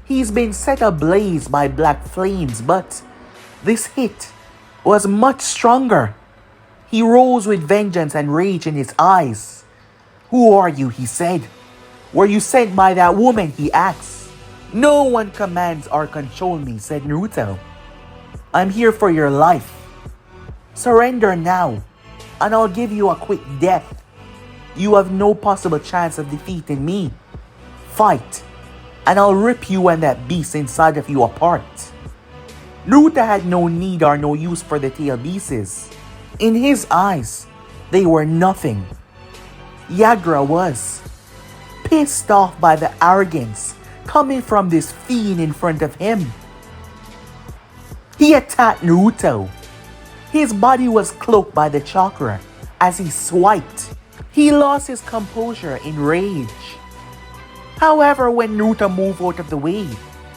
He's been set ablaze by black flames, but this hit was much stronger. He rose with vengeance and rage in his eyes. "Who are you?" he said. "Were you sent by that woman?" he asked. "No one commands or controls me," said Naruto. "I'm here for your life." Surrender now, and I'll give you a quick death. You have no possible chance of defeating me. Fight, and I'll rip you and that beast inside of you apart. Naruto had no need or no use for the tail beasts. In his eyes, they were nothing. Yagura was pissed off by the arrogance coming from this fiend in front of him. He attacked Naruto. His body was cloaked by the chakra. As he swiped, he lost his composure in rage. However, when Naruto moved out of the way,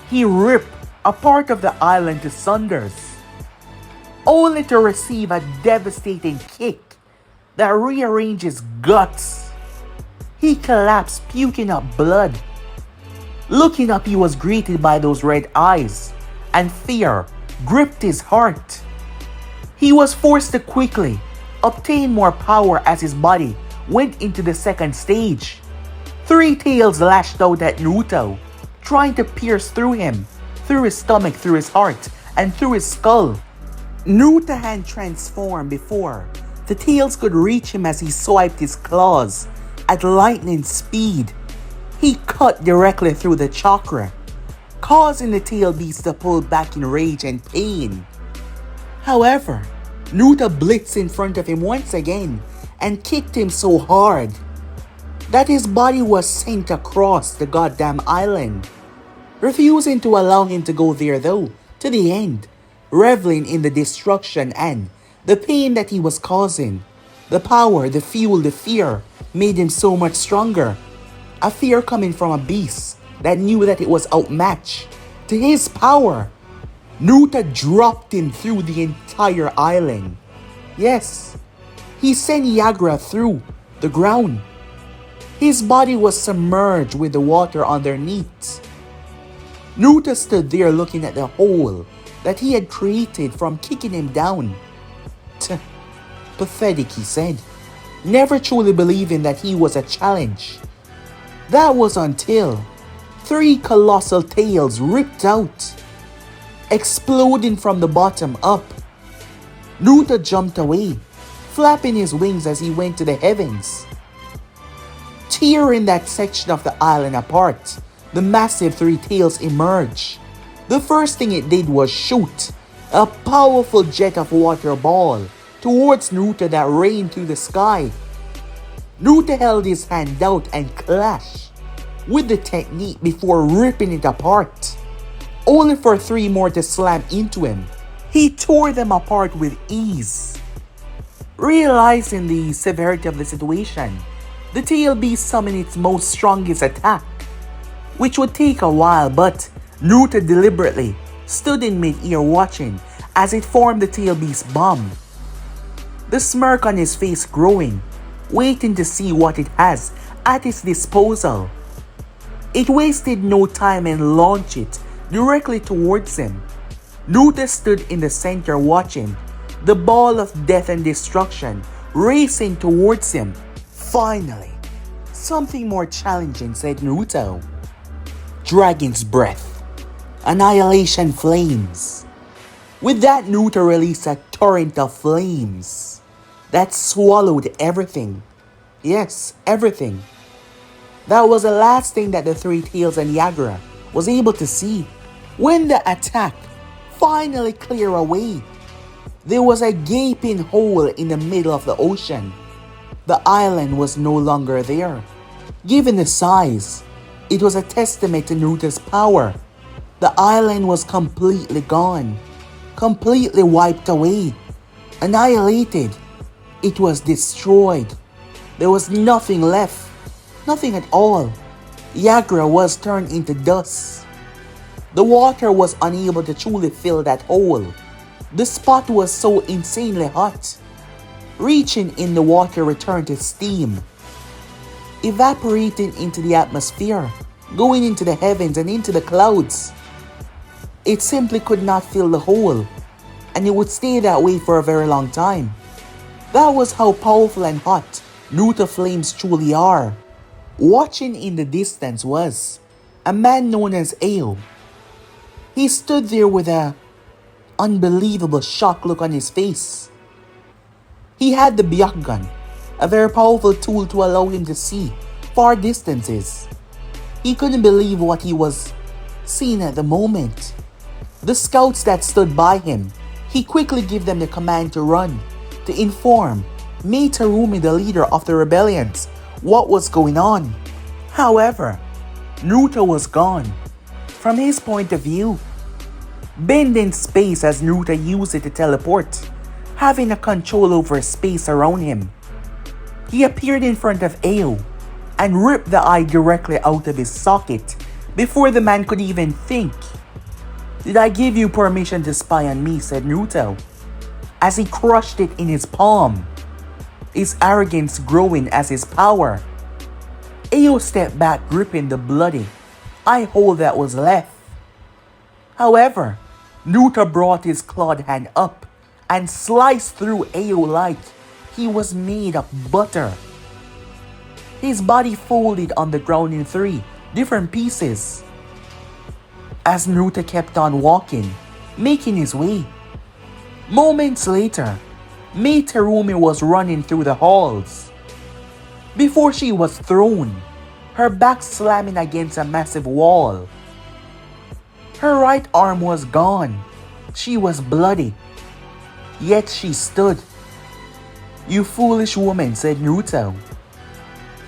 he ripped a part of the island to sunders, only to receive a devastating kick that rearranged his guts. He collapsed, puking up blood. Looking up, he was greeted by those red eyes, and fear gripped his heart. He was forced to quickly obtain more power as his body went into the second stage. Three tails lashed out at Naruto, trying to pierce through him, through his stomach, through his heart, and through his skull. Naruto had transformed before the tails could reach him as he swiped his claws at lightning speed. He cut directly through the chakra, causing the tail beast to pull back in rage and pain. However, Naruto blitzed in front of him once again and kicked him so hard that his body was sent across the goddamn island, refusing to allow him to go there though, to the end, reveling in the destruction and the pain that he was causing. The power, the fuel, the fear made him so much stronger. A fear coming from a beast that knew that it was outmatched to his power. Naruto dropped him through the entire island. Yes, he sent Yagura through the ground. His body was submerged with the water underneath. Naruto stood there looking at the hole that he had created from kicking him down. Pathetic, he said, never truly believing that he was a challenge. That was until three colossal tails ripped out, exploding from the bottom up. Naruto jumped away, flapping his wings as he went to the heavens. Tearing that section of the island apart, the massive three tails emerged. The first thing it did was shoot a powerful jet of water ball towards Naruto that rained through the sky. Naruto held his hand out and clashed with the technique before ripping it apart, only for three more to slam into him. He tore them apart with ease. Realizing the severity of the situation, the tail beast summoned its most strongest attack, which would take a while, but Naruto deliberately stood in mid-air watching as it formed the tail beast bomb. The smirk on his face growing, waiting to see what it has at its disposal. It wasted no time and launched it directly towards him. Naruto stood in the center watching the ball of death and destruction racing towards him. Finally, something more challenging, said Naruto. Dragon's breath. Annihilation flames. With that, Naruto released a torrent of flames that swallowed everything. Yes, everything. That was the last thing that the three tails and Yagura was able to see. When the attack finally cleared away, there was a gaping hole in the middle of the ocean. The island was no longer there. Given the size, it was a testament to Naruto's power. The island was completely gone, completely wiped away, annihilated. It was destroyed. There was nothing left, nothing at all. Yagura was turned into dust. The water was unable to truly fill that hole. The spot was so insanely hot. Reaching in the water returned to steam, evaporating into the atmosphere, going into the heavens and into the clouds. It simply could not fill the hole, and it would stay that way for a very long time. That was how powerful and hot Naruto flames truly are. Watching in the distance was a man known as Ao. He stood there with a unbelievable shocked look on his face. He had the Byakugan, a very powerful tool to allow him to see far distances. He couldn't believe what he was seeing at the moment. The scouts that stood by him, he quickly gave them the command to run, to inform Mito, the leader of the rebellions, what was going on. However, Naruto was gone. From his point of view, bending space as Naruto used it to teleport, having a control over space around him. He appeared in front of Ao and ripped the eye directly out of his socket before the man could even think. "Did I give you permission to spy on me?" said Naruto, as he crushed it in his palm, his arrogance growing as his power. Ao stepped back, gripping the bloody eye hole that was left. However, Naruto brought his clawed hand up and sliced through Ao like he was made of butter. His body folded on the ground in 3 different pieces. As Naruto kept on walking, making his way. Moments later, Mito was running through the halls. Before she was thrown, her back slamming against a massive wall. Her right arm was gone. She was bloody. Yet she stood. "You foolish woman," said Naruto.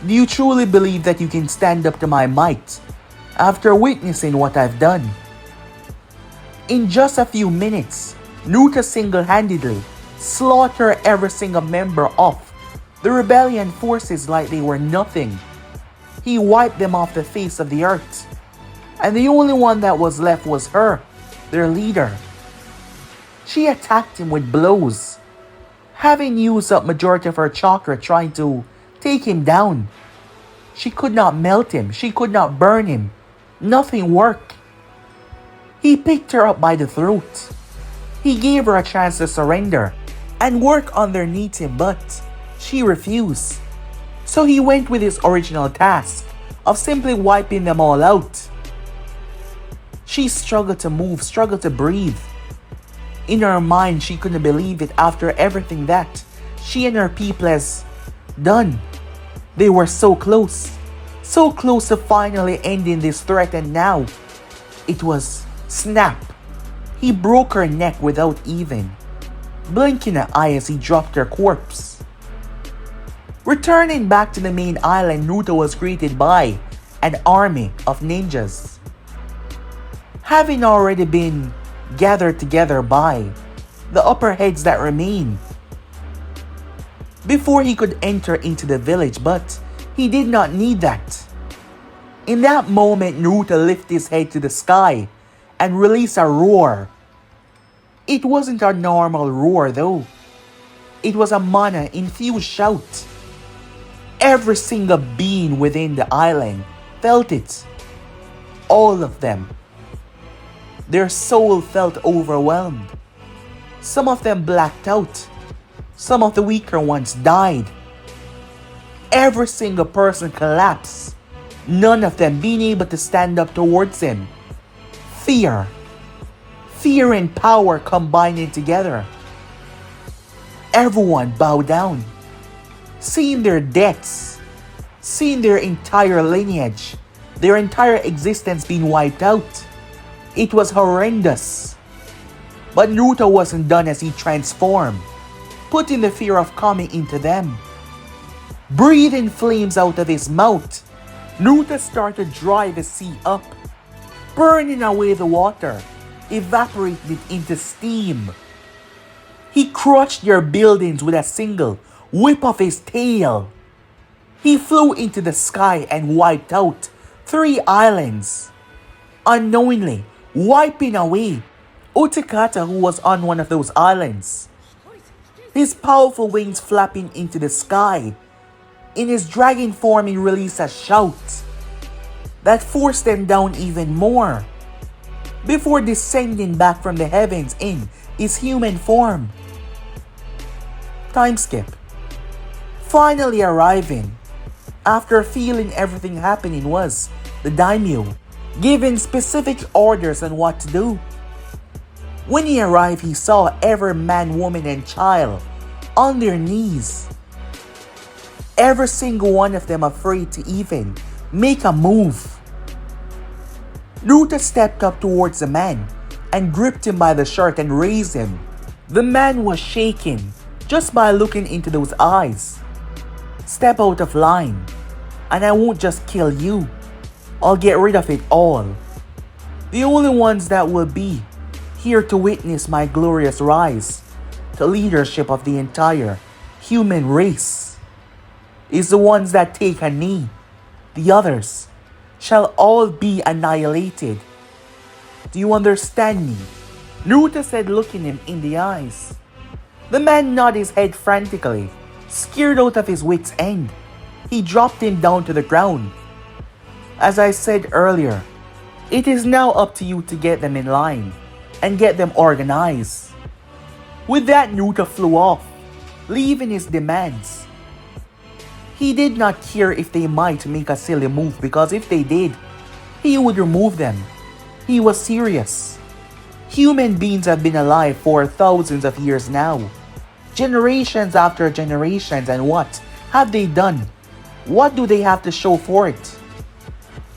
"Do you truly believe that you can stand up to my might after witnessing what I've done?" In just a few minutes, Naruto single-handedly slaughtered every single member of the rebellion forces like they were nothing. He wiped them off the face of the earth, and the only one that was left was her, their leader. She attacked him with blows, having used up majority of her chakra trying to take him down. She could not melt him, she could not burn him, nothing worked. He picked her up by the throat. He gave her a chance to surrender and work underneath him, but she refused. So he went with his original task of simply wiping them all out. She struggled to move, struggled to breathe. In her mind, she couldn't believe it after everything that she and her people has done. They were so close to finally ending this threat, and now it was snap. He broke her neck without even blinking an eye as he dropped her corpse. Returning back to the main island, Naruto was greeted by an army of ninjas, having already been gathered together by the upper heads that remain before he could enter into the village, but he did not need that. In that moment, Naruto lifted his head to the sky and released a roar. It wasn't a normal roar though. It was a mana-infused shout. Every single being within the island felt it. All of them. Their soul felt overwhelmed. Some of them blacked out. Some of the weaker ones died. Every single person collapsed. None of them being able to stand up towards him. Fear and power combining together. Everyone bowed down, seeing their deaths, seeing their entire lineage, their entire existence being wiped out. It was horrendous. But Naruto wasn't done as he transformed, putting the fear of coming into them. Breathing flames out of his mouth, Naruto started to drive the sea up, burning away the water, evaporating it into steam. He crushed their buildings with a single whip of his tail. He flew into the sky and wiped out 3 islands, unknowingly wiping away Utakata, who was on one of those islands. His powerful wings flapping into the sky. In his dragon form, he released a shout that forced them down even more, before descending back from the heavens in his human form. Time skip. Finally arriving, after feeling everything happening, was the daimyo, giving specific orders on what to do. When he arrived, he saw every man, woman, and child on their knees. Every single one of them afraid to even make a move. Naruto stepped up towards the man and gripped him by the shirt and raised him. The man was shaking just by looking into those eyes. Step out of line, and I won't just kill you. I'll get rid of it all. The only ones that will be here to witness my glorious rise to leadership of the entire human race is the ones that take a knee. The others shall all be annihilated. Do you understand me? Naruto said, looking him in the eyes. The man nodded his head frantically, scared out of his wits' end. He dropped him down to the ground. As I said earlier, it is now up to you to get them in line and get them organized. With that, Naruto flew off, leaving his demands. He did not care if they might make a silly move, because if they did, he would remove them. He was serious. Human beings have been alive for thousands of years now. Generations after generations, and what have they done? What do they have to show for it?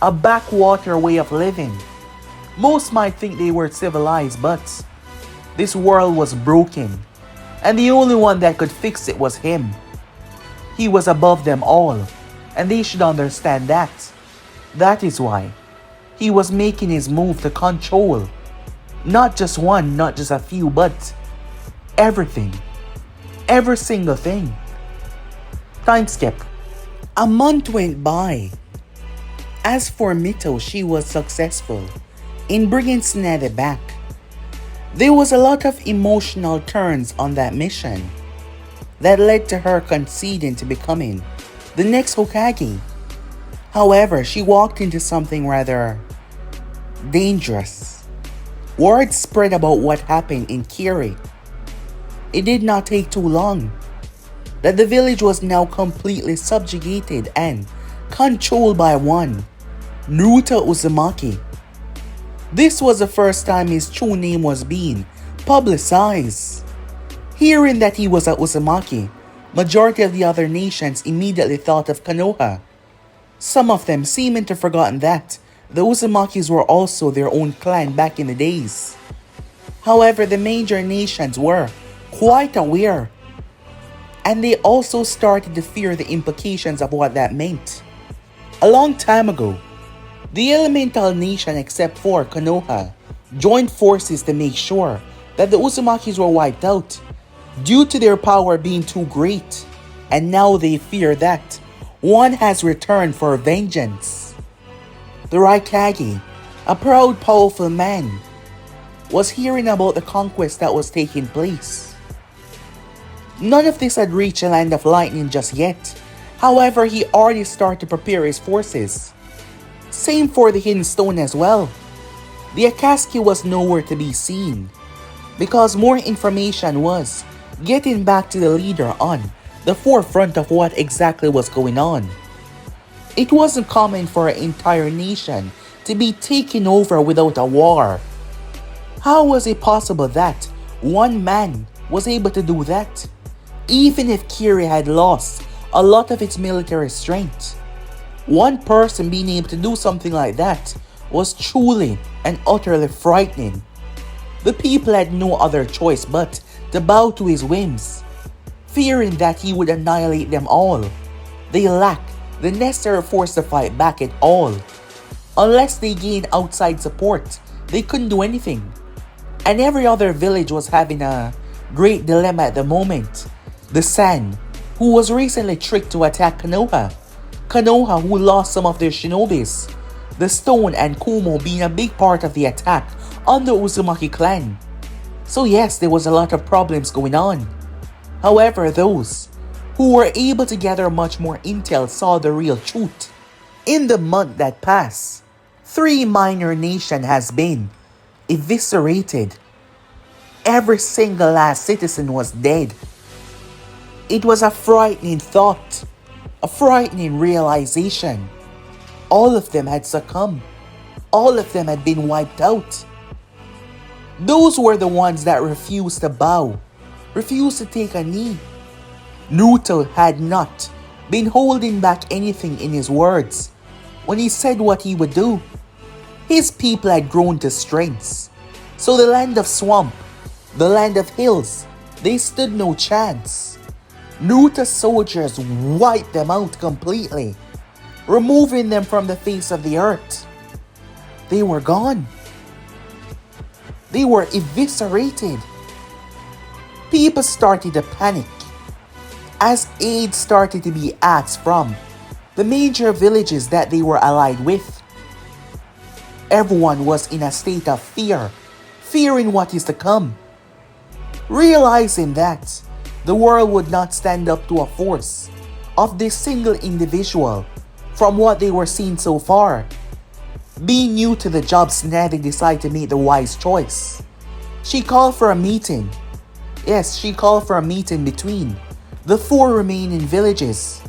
A backwater way of living. Most might think they were civilized, but this world was broken, and the only one that could fix it was him. He was above them all, and they should understand that. That is why he was making his move to control not just one, not just a few, but everything. Every single thing. Time skip. A month went by. As for Mito, she was successful in bringing Tsunade back. There was a lot of emotional turns on that mission that led to her conceding to becoming the next Hokage. However, she walked into something rather dangerous. Word spread about what happened in Kiri. It did not take too long that the village was now completely subjugated and controlled by one Naruto Uzumaki. This was the first time his true name was being publicized. Hearing that he was a Uzumaki, majority of the other nations immediately thought of Konoha. Some of them seeming to have forgotten that the Uzumakis were also their own clan back in the days. However, the major nations were quite aware, and they also started to fear the implications of what that meant. A long time ago, the elemental nation except for Konoha joined forces to make sure that the Uzumakis were wiped out due to their power being too great, and now they fear that one has returned for vengeance. The Kage, a proud, powerful man, was hearing about the conquest that was taking place. None of this had reached the Land of Lightning just yet. However, he already started to prepare his forces. Same for the Hidden Stone as well. The Akatsuki was nowhere to be seen, because more information was getting back to the leader on the forefront of what exactly was going on. It wasn't common for an entire nation to be taken over without a war. How was it possible that one man was able to do that? Even if Kiri had lost a lot of its military strength, one person being able to do something like that was truly and utterly frightening. The people had no other choice but to bow to his whims, fearing that he would annihilate them all. They lacked the necessary force to fight back at all. Unless they gained outside support, they couldn't do anything. And every other village was having a great dilemma at the moment. The San, who was recently tricked to attack Konoha. Konoha, who lost some of their shinobis. The Stone and Kumo being a big part of the attack on the Uzumaki clan. So yes, there was a lot of problems going on. However, those who were able to gather much more intel saw the real truth. In the month that passed, 3 minor nations has been eviscerated. Every single last citizen was dead. It was a frightening thought, a frightening realization. All of them had succumbed. All of them had been wiped out. Those were the ones that refused to bow, refused to take a knee, Naruto had not been holding back anything in his words when he said what he would do. His people had grown to strengths, so the land of swamp, the land of hills, they stood no chance. Naruto's soldiers wiped them out completely, removing them from the face of the earth. They were gone. They were eviscerated. People started to panic as aid started to be asked from the major villages that they were allied with. Everyone was in a state of fear, fearing what is to come, realizing that the world would not stand up to a force of this single individual from what they were seeing so far. Being new to the job, Tsunade decided to make the wise choice. She called for a meeting. Yes, she called for a meeting between the 4 remaining villages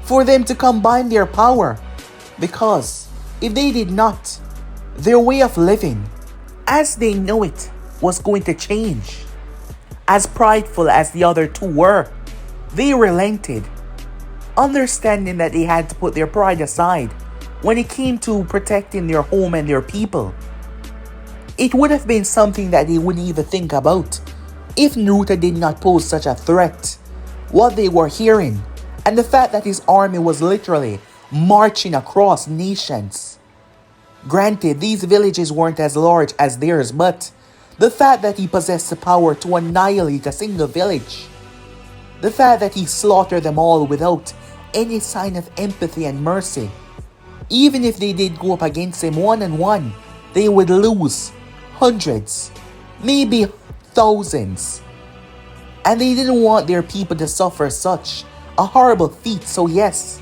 for them to combine their power, because if they did not, their way of living as they know it was going to change. As prideful as the other 2 were, they relented, understanding that they had to put their pride aside when it came to protecting their home and their people. It would have been something that they wouldn't even think about if Naruto did not pose such a threat. What they were hearing, and the fact that his army was literally marching across nations. Granted, these villages weren't as large as theirs, but the fact that he possessed the power to annihilate a single village, the fact that he slaughtered them all without any sign of empathy and mercy, even if they did go up against him one-on-one, they would lose hundreds, maybe thousands. And they didn't want their people to suffer such a horrible feat, so yes,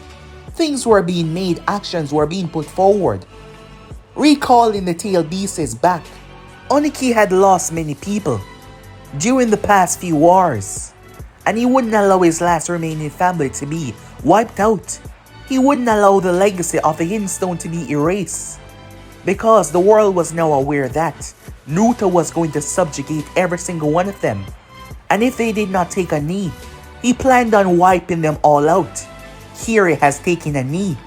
things were being made, actions were being put forward. Recalling the tail beasts back, Oniki had lost many people during the past few wars, and he wouldn't allow his last remaining family to be wiped out. He wouldn't allow the legacy of the Hidden Stone to be erased, because the world was now aware that Naruto was going to subjugate every single one of them. And if they did not take a knee, he planned on wiping them all out. Kiri has taken a knee,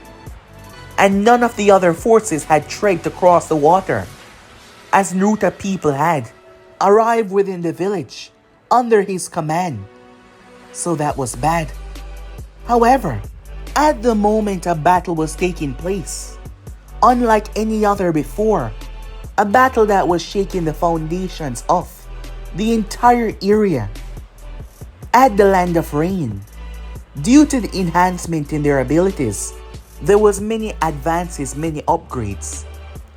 and none of the other forces had trekked across the water, as Naruto people had arrived within the village under his command. So that was bad. However, at the moment a battle was taking place, unlike any other before, a battle that was shaking the foundations of the entire area. At the Land of Rain, due to the enhancement in their abilities, there was many advances, many upgrades,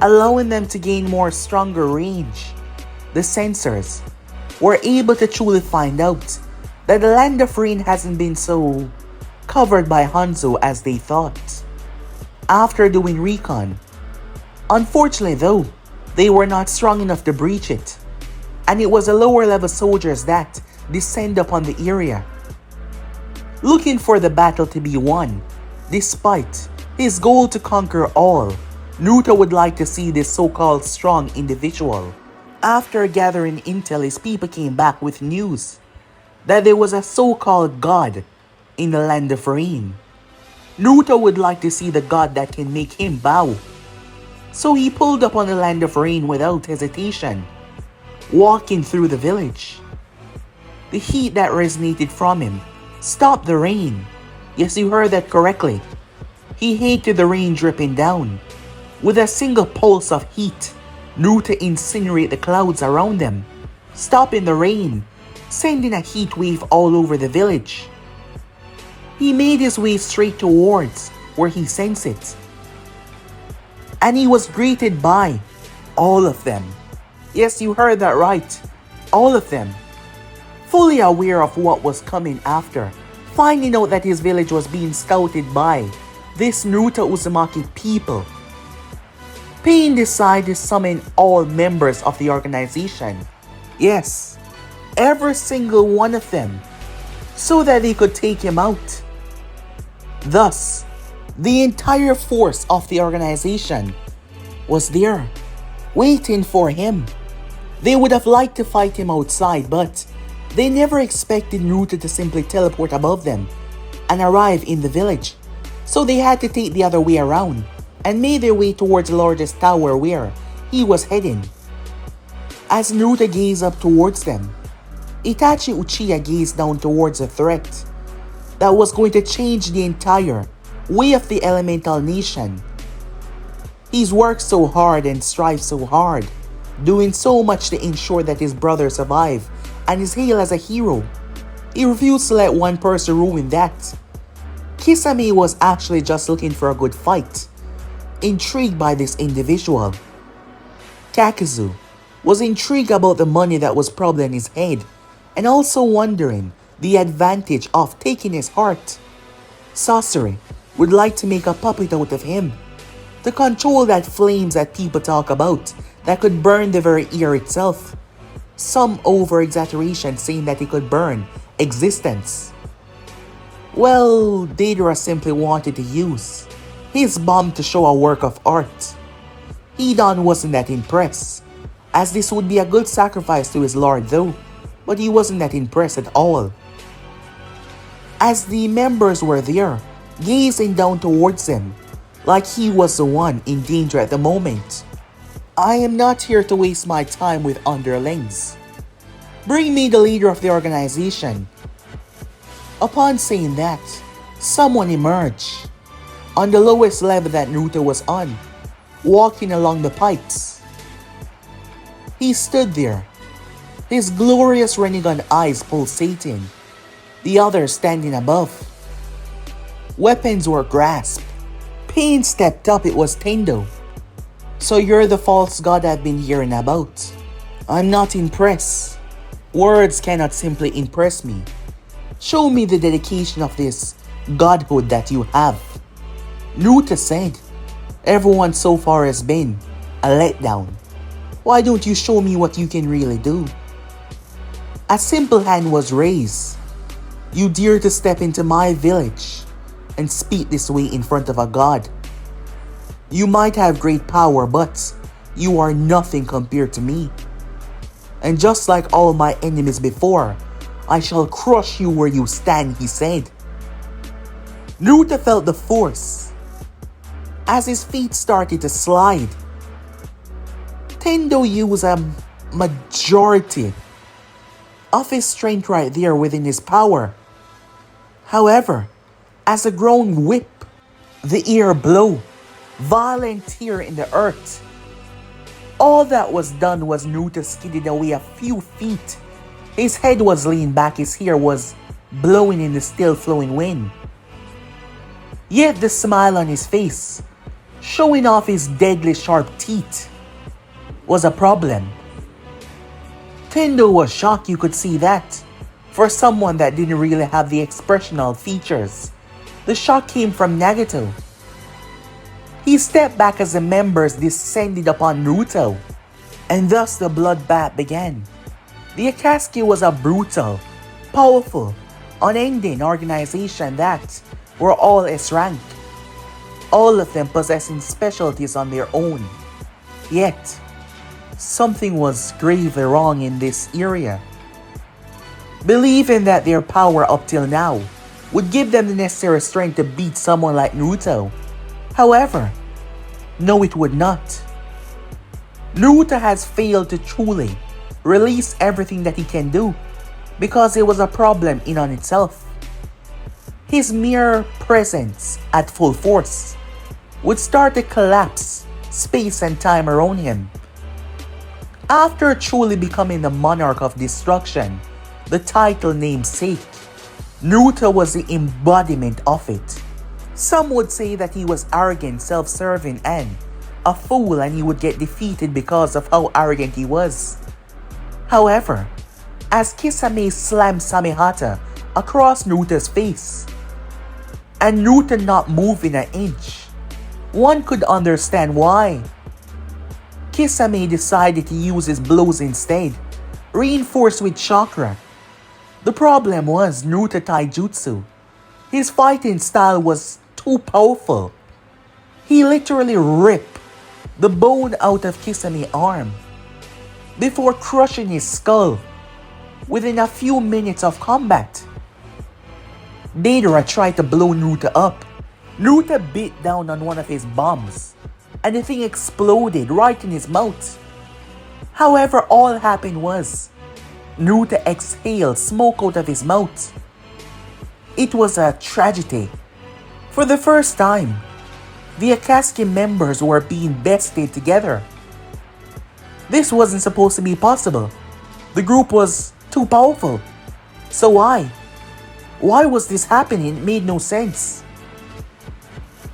allowing them to gain more stronger range. The sensors were able to truly find out that the Land of Rain hasn't been so covered by Hanzo as they thought. After doing recon, unfortunately though, they were not strong enough to breach it, and it was the lower level soldiers that descend upon the area, looking for the battle to be won. Despite his goal to conquer all, Naruto would like to see this so-called strong individual. After gathering intel, his people came back with news that there was a so-called god in the Land of Rain. Naruto would like to see the god that can make him bow. So he pulled up on the Land of Rain without hesitation, walking through the village. The heat that resonated from him stopped the rain. Yes, you heard that correctly. He hated the rain dripping down. With a single pulse of heat, Naruto incinerated the clouds around them, stopping the rain, sending a heat wave all over the village. He made his way straight towards where he sensed it, and he was greeted by all of them. Yes, you heard that right. All of them. Fully aware of what was coming after, finding out that his village was being scouted by this Naruto Uzumaki people. Pain decided to summon all members of the organization. Yes, every single one of them, so that they could take him out. Thus, the entire force of the organization was there, waiting for him. They would have liked to fight him outside, but They never expected Naruto to simply teleport above them and arrive in the village, so they had to take the other way around and made their way towards the largest tower where he was heading. As Naruto gazed up towards them, Itachi Uchiha gazed down towards a threat that was going to change the entire way of the elemental nation. He's worked so hard and strived so hard, doing so much to ensure that his brother survive and is hailed as a hero. He refused to let one person ruin that. Kisame was actually just looking for a good fight, intrigued by this individual. Kakuzu was intrigued about the money that was probably in his head and also wondering the advantage of taking his heart. Sasori would like to make a puppet out of him, to control that flames that people talk about that could burn the very air itself. Some over-exaggeration saying that it could burn existence. Well, Deidara simply wanted to use his bomb to show a work of art. Hidan wasn't that impressed, as this would be a good sacrifice to his lord though, but he wasn't that impressed at all. As the members were there, gazing down towards him, like he was the one in danger at the moment. I am not here to waste my time with underlings. Bring me the leader of the organization. Upon saying that, someone emerged, on the lowest level that Naruto was on, walking along the pipes. He stood there, his glorious Rinnegan eyes pulsating, the others standing above. Weapons were grasped. Pain stepped up, it was Tendo. So you're the false god I've been hearing about. I'm not impressed. Words cannot simply impress me. Show me the dedication of this godhood that you have. Naruto said, everyone so far has been a letdown. Why don't you show me what you can really do? A simple hand was raised. You dare to step into my village and speak this way in front of a god. You might have great power, but you are nothing compared to me. And just like all my enemies before, I shall crush you where you stand, he said. Naruto felt the force as his feet started to slide. Tendo used a majority of his strength right there within his power. However, as a grown whip, the air blew, violent tear in the earth. All that was done was Naruto skidded away a few feet. His head was leaned back, his hair was blowing in the still flowing wind. Yet the smile on his face, showing off his deadly sharp teeth, was a problem. Tendo was shocked, you could see that. For someone that didn't really have the expressional features, the shock came from Nagato. He stepped back as the members descended upon Naruto, and thus the bloodbath began. The Akatsuki was a brutal, powerful, unending organization that were all S-rank, all of them possessing specialties on their own. Yet, something was gravely wrong in this area. Believing that their power up till now would give them the necessary strength to beat someone like Naruto. However, no, it would not. Naruto has failed to truly release everything that he can do because it was a problem in on itself. His mere presence at full force would start to collapse space and time around him. After truly becoming the Monarch of Destruction, the title namesake, Naruto was the embodiment of it. Some would say that he was arrogant, self-serving, and a fool, and he would get defeated because of how arrogant he was. However, as Kisame slammed Samehata across Naruto's face, and Naruto not moving an inch, one could understand why. Kisame decided to use his blows instead, reinforced with chakra. The problem was Naruto Taijutsu. His fighting style was too powerful. He literally ripped the bone out of Kisame's arm before crushing his skull. within a few minutes of combat. Deidara tried to blow Naruto up. Naruto bit down on one of his bombs, and the thing exploded right in his mouth. However, all happened was, Naruto exhaled smoke out of his mouth. It was a tragedy. For the first time, the Akatsuki members were being bested together. This wasn't supposed to be possible. The group was too powerful. So why? Why was this happening? It made no sense.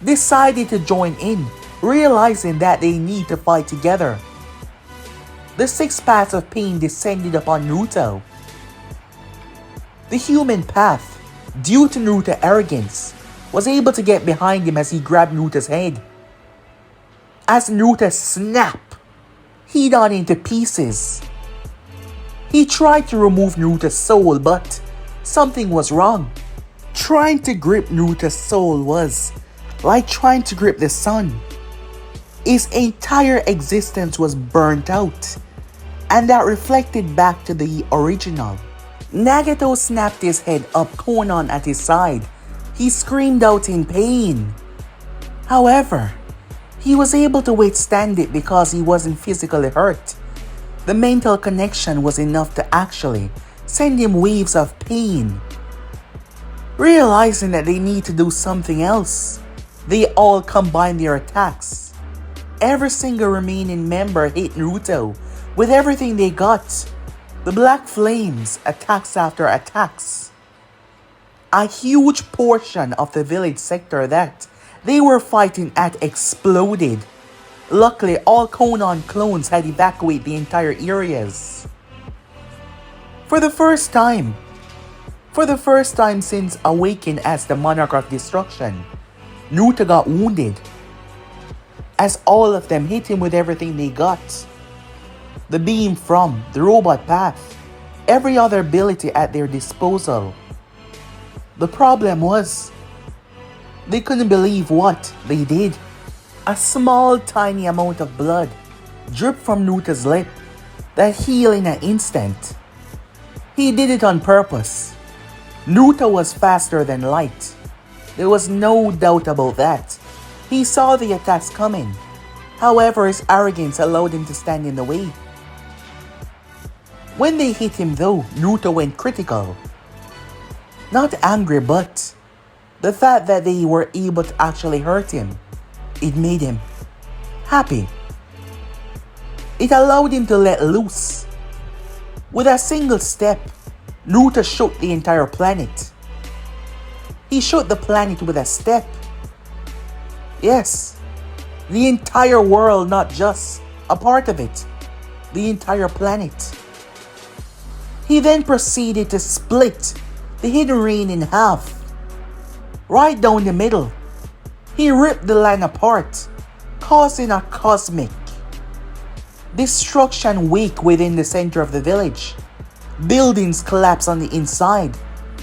Decided to join in, realizing that they need to fight together. The 6 paths of pain descended upon Naruto. The human path, due to Naruto's arrogance, was able to get behind him as he grabbed Naruto's head. As Naruto snapped Hidan into pieces. He tried to remove Naruto's soul, but something was wrong. Trying to grip Naruto's soul was like trying to grip the sun. His entire existence was burnt out, and that reflected back to the original. Nagato snapped his head up, Konan at his side. He screamed out in pain. However, he was able to withstand it because he wasn't physically hurt. The mental connection was enough to actually send him waves of pain. Realizing that they need to do something else, they all combined their attacks. Every single remaining member hit Naruto with everything they got. The Black Flames, attacks after attacks. A huge portion of the village sector that they were fighting at exploded. Luckily, all Konan clones had evacuated the entire areas. For the first time since awakening as the Monarch of Destruction, Naruto got wounded, as all of them hit him with everything they got. The beam from the robot path, every other ability at their disposal. The problem was, they couldn't believe what they did. A small tiny amount of blood dripped from Naruto's lip that healed in an instant. He did it on purpose. Naruto was faster than light. There was no doubt about that. He saw the attacks coming. However, his arrogance allowed him to stand in the way. When they hit him though, Naruto went critical. Not angry, but the fact that they were able to actually hurt him, it made him happy. It allowed him to let loose. With a single step, Naruto shook the entire planet. He shook the planet with a step. Yes, the entire world, not just a part of it. The entire planet. He then proceeded to split the hidden rain in half. Right down the middle. He ripped the land apart, causing a cosmic destruction wake within the center of the village. Buildings collapsed on the inside.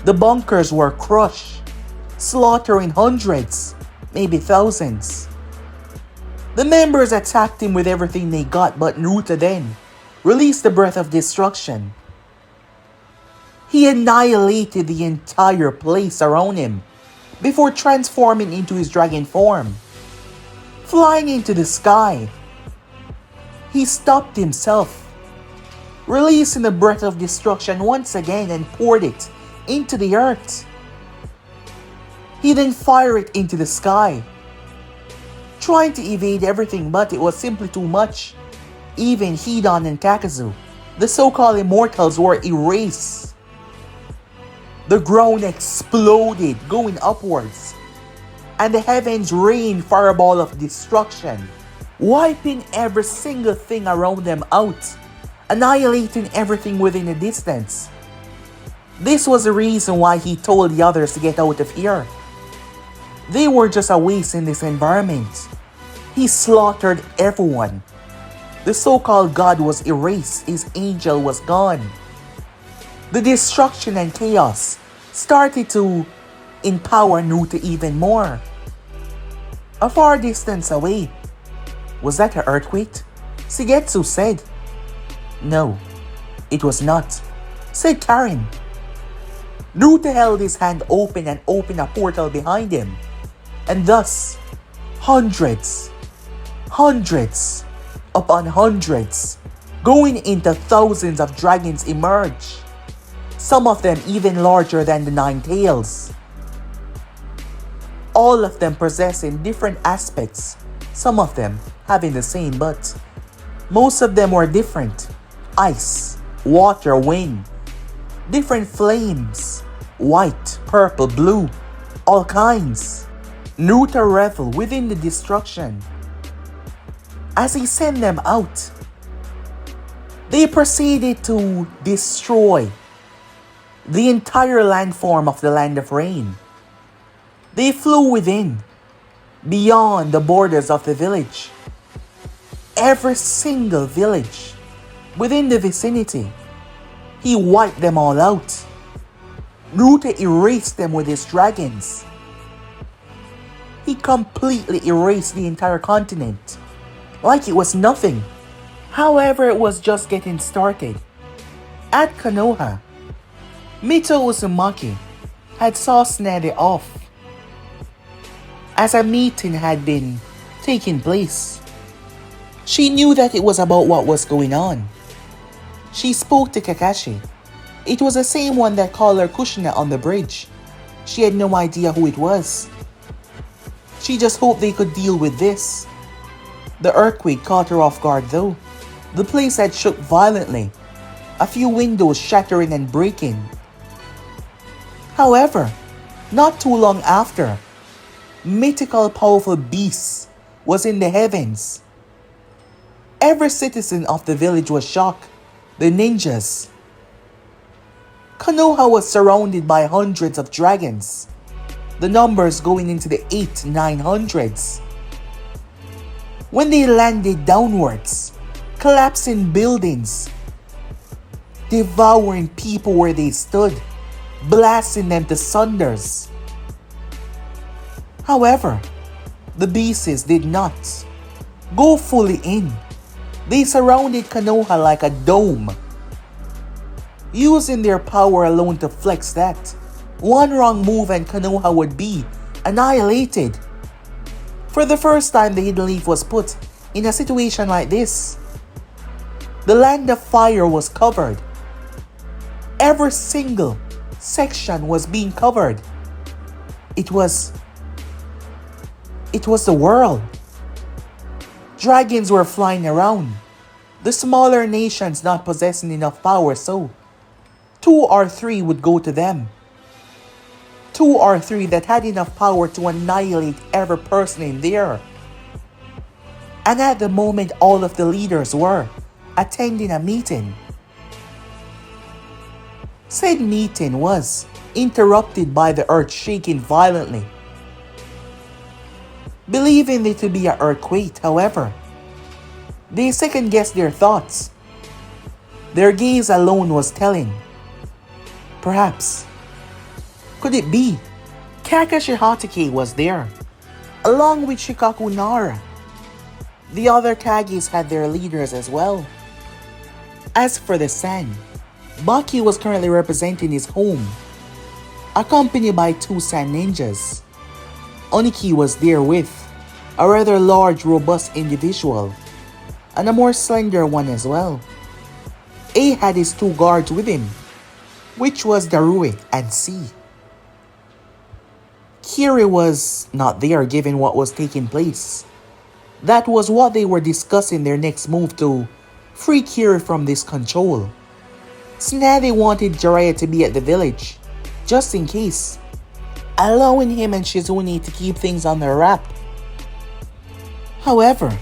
The bunkers were crushed, slaughtering hundreds, maybe thousands. The members attacked him with everything they got, but Naruto then released the breath of destruction. He annihilated the entire place around him before transforming into his dragon form. Flying into the sky, he stopped himself, releasing the breath of destruction once again and poured it into the earth. He then fired it into the sky, trying to evade everything, but it was simply too much. Even Hidan and Kakazu, the so-called immortals, were erased. The ground exploded, going upwards, and the heavens rained fireball of destruction, wiping every single thing around them out, annihilating everything within a distance. This was the reason why he told the others to get out of here. They were just a waste in this environment. He slaughtered everyone. The so-called god was erased, his angel was gone. The destruction and chaos started to empower Naruto even more. A far distance away. Was that an earthquake? Suigetsu said. No, it was not. said Karin. Naruto held his hand open and opened a portal behind him, and thus, hundreds upon hundreds, going into thousands of dragons emerge, some of them even larger than the Nine Tails. All of them possessing different aspects, some of them having the same, but most of them were different. Ice, water, wind, different flames, white, purple, blue, all kinds. Naruto reveled within the destruction. As he sent them out, they proceeded to destroy the entire landform of the Land of Rain. They flew within, beyond the borders of the village. Every single village within the vicinity, he wiped them all out. Naruto erased them with his dragons. He completely erased the entire continent, like it was nothing. However, it was just getting started. At Konoha, Mito Uzumaki had saw Tsunade off, as a meeting had been taking place. She knew that it was about what was going on. She spoke to Kakashi. It was the same one that called her Kushina on the bridge. She had no idea who it was. She just hoped they could deal with this. The earthquake caught her off guard though. The place had shook violently, a few windows shattering and breaking. However, not too long after, mythical powerful beasts was in the heavens. Every citizen of the village was shocked. The ninjas. Konoha was surrounded by hundreds of dragons, the numbers going into the 800-900s. When they landed downwards, collapsing buildings, devouring people where they stood, blasting them to sunders. However, the beasts did not go fully in. They surrounded Konoha like a dome, using their power alone to flex that. One wrong move and Konoha would be annihilated. For the first time, the Hidden Leaf was put in a situation like this. The Land of Fire was covered. Every single section was being covered. It was the world. Dragons were flying around. The smaller nations not possessing enough power, so 2 or 3 would go to them. 2 or 3 that had enough power to annihilate every person in there. And at the moment, all of the leaders were attending a meeting. Said meeting was interrupted by the earth shaking violently. Believing it to be an earthquake, however, they second-guessed their thoughts. Their gaze alone was telling. Perhaps, could it be Kakashi Hatake was there, along with Shikaku Nara? The other Kages had their leaders as well. As for the San, Baki was currently representing his home, accompanied by 2 San ninjas. Oniki was there with a rather large, robust individual, and a more slender one as well. A had his 2 guards with him, which was Darue and C. Kiri was not there given what was taking place. That was what they were discussing, their next move to free Kiri from this control. Tsunade wanted Jiraiya to be at the village, just in case, allowing him and Shizune to keep things on their wrap. However,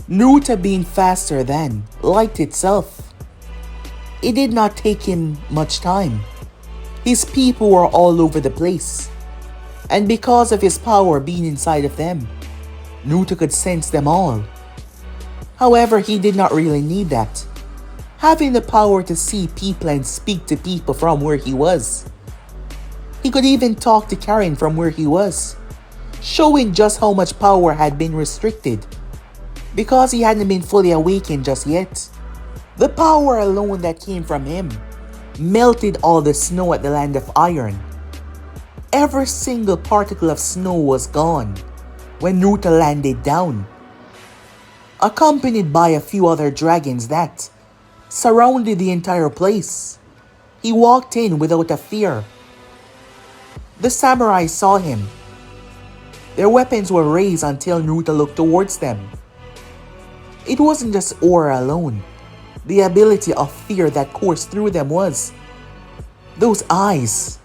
Naruto being faster than light itself, it did not take him much time. His people were all over the place, and because of his power being inside of them, Naruto could sense them all. However, he did not really need that, having the power to see people and speak to people from where he was. He could even talk to Karin from where he was, showing just how much power had been restricted, because he hadn't been fully awakened just yet. The power alone that came from him melted all the snow at the land of iron. Every single particle of snow was gone when Naruto landed down, accompanied by a few other dragons that surrounded the entire place. He walked in without a fear. The samurai saw him. Their weapons were raised until Naruto looked towards them. It wasn't just aura alone. The ability of fear that coursed through them was those eyes.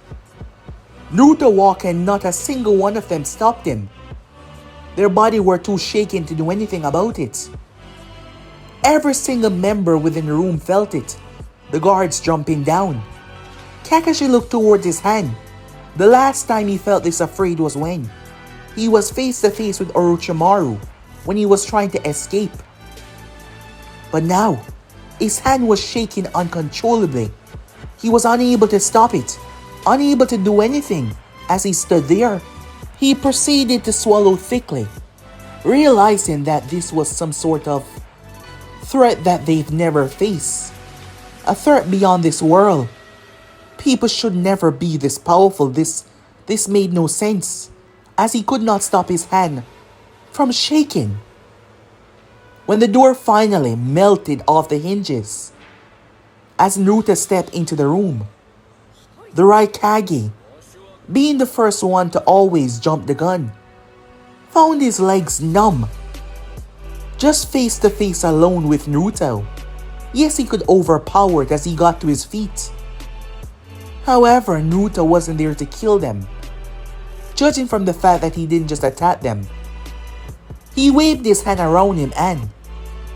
Naruto walked and not a single one of them stopped him. Their bodies were too shaken to do anything about it. Every single member within the room felt it. The guards jumping down. Kakashi looked towards his hand. The last time he felt this afraid was when he was face to face with Orochimaru when he was trying to escape. But now, his hand was shaking uncontrollably. He was unable to stop it, unable to do anything. As he stood there, he proceeded to swallow thickly, realizing that this was some sort of threat that they've never faced. A threat beyond this world. People should never be this powerful. This made no sense, as he could not stop his hand from shaking. When the door finally melted off the hinges, as Naruto stepped into the room, the right Kage, being the first one to always jump the gun, found his legs numb. Just face to face alone with Naruto. Yes, he could overpower it as he got to his feet. However, Naruto wasn't there to kill them, judging from the fact that he didn't just attack them. He waved his hand around him and,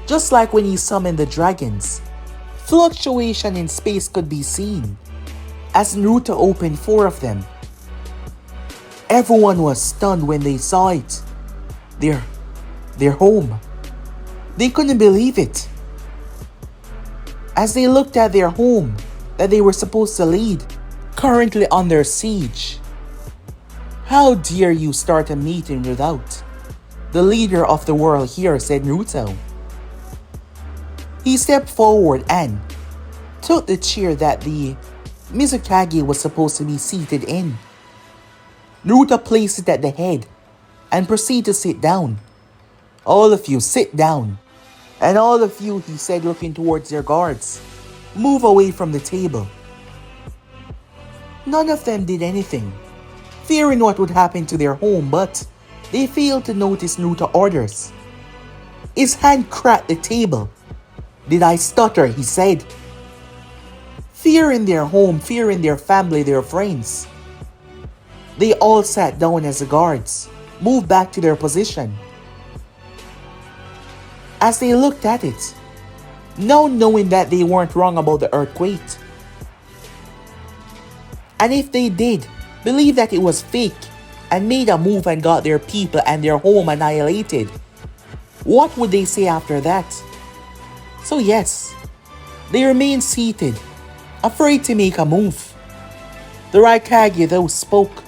just like when he summoned the dragons, fluctuation in space could be seen as Naruto opened 4 of them. Everyone was stunned when they saw it. Their home. They couldn't believe it. As they looked at their home that they were supposed to lead, currently under siege. How dare you start a meeting without the leader of the world here, said Naruto. He stepped forward and took the chair that the Mizukage was supposed to be seated in. Naruto placed it at the head and proceeded to sit down. All of you, sit down. And all of you, he said, looking towards their guards, move away from the table. None of them did anything, fearing what would happen to their home, but they failed to notice Naruto's orders. His hand cracked the table. Did I stutter? He said. Fear in their home, fear in their family, their friends. They all sat down as the guards moved back to their position. As they looked at it, now knowing that they weren't wrong about the earthquake, and if they did believe that it was fake and made a move and got their people and their home annihilated, what would they say after that? So yes, they remained seated, afraid to make a move. The Raikage though spoke.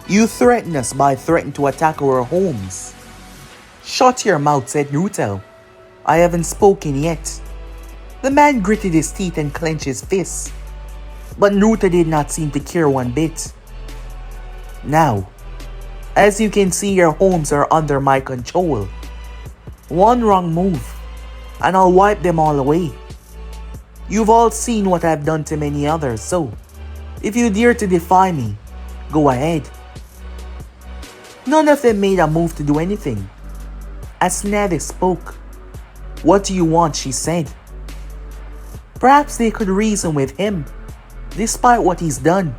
You threaten us by threatening to attack our homes. Shut your mouth, said Naruto. I haven't spoken yet. The man gritted his teeth and clenched his fists, but Naruto did not seem to care one bit. Now, as you can see, your homes are under my control. One wrong move, and I'll wipe them all away. You've all seen what I've done to many others, so if you dare to defy me, go ahead. None of them made a move to do anything. As Tsunade spoke, what do you want? She said. Perhaps they could reason with him, despite what he's done.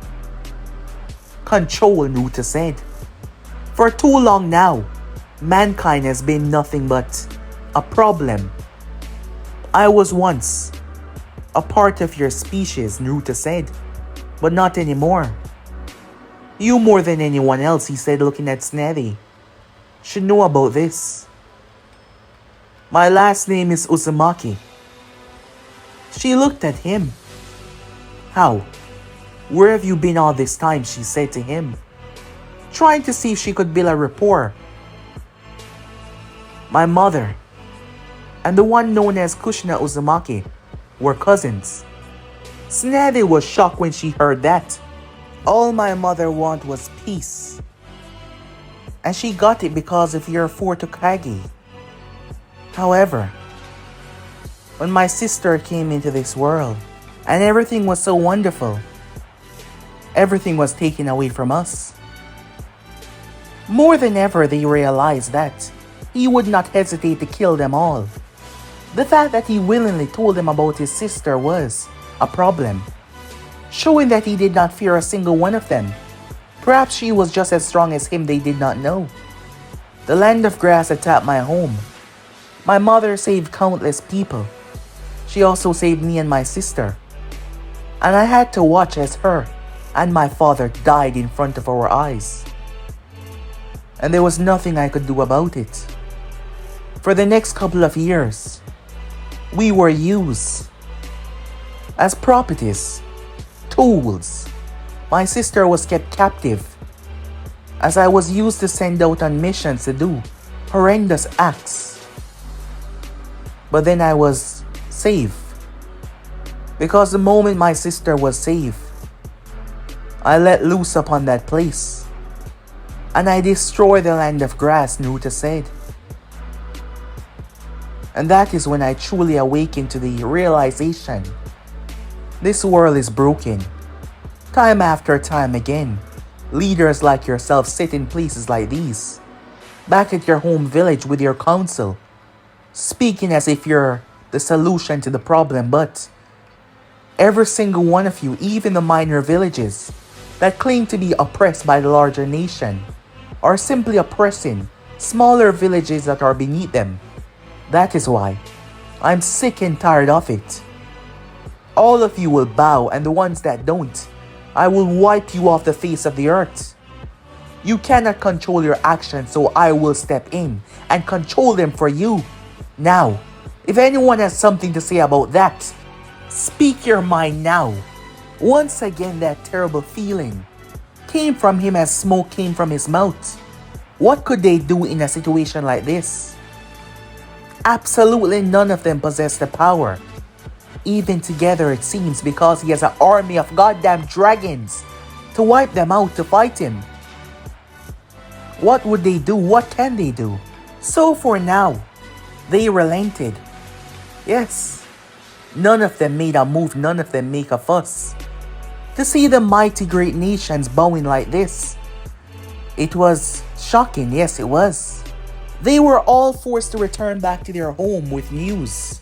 Control, Naruto said. For too long now, mankind has been nothing but a problem. I was once a part of your species, Naruto said, but not anymore. You more than anyone else, he said, looking at Tsunade, should know about this. My last name is Uzumaki. She looked at him. How? Where have you been all this time? She said to him, trying to see if she could build a rapport. My mother and the one known as Kushina Uzumaki were cousins. Tsunade was shocked when she heard that. All my mother wanted was peace. And she got it because of your fort to Kage. However, when my sister came into this world, and everything was so wonderful, everything was taken away from us. More than ever, they realized that he would not hesitate to kill them all. The fact that he willingly told them about his sister was a problem, showing that he did not fear a single one of them. Perhaps she was just as strong as him, they did not know. The land of grass attacked my home. My mother saved countless people. She also saved me and my sister. And I had to watch as her and my father died in front of our eyes. And there was nothing I could do about it. For the next couple of years, we were used as properties, tools. My sister was kept captive, as I was used to send out on missions to do horrendous acts. But then I was saved, because the moment my sister was saved, I let loose upon that place, and I destroyed the land of grass, Naruto said. And that is when I truly awakened to the realization this world is broken. Time after time again, leaders like yourself sit in places like these, back at your home village with your council, speaking as if you're the solution to the problem, but every single one of you, even the minor villages that claim to be oppressed by the larger nation, are simply oppressing smaller villages that are beneath them. That is why I'm sick and tired of it. All of you will bow, and the ones that don't, I will wipe you off the face of the earth. You cannot control your actions, so I will step in and control them for you. Now, if anyone has something to say about that, speak your mind now. Once again, that terrible feeling came from him as smoke came from his mouth. What could they do in a situation like this? Absolutely none of them possess the power. Even together, it seems, because he has an army of goddamn dragons to wipe them out to fight him. What would they do? What can they do? So for now, they relented. Yes, none of them made a move, none of them make a fuss. To see the mighty great nations bowing like this, it was shocking, yes it was. They were all forced to return back to their home with news.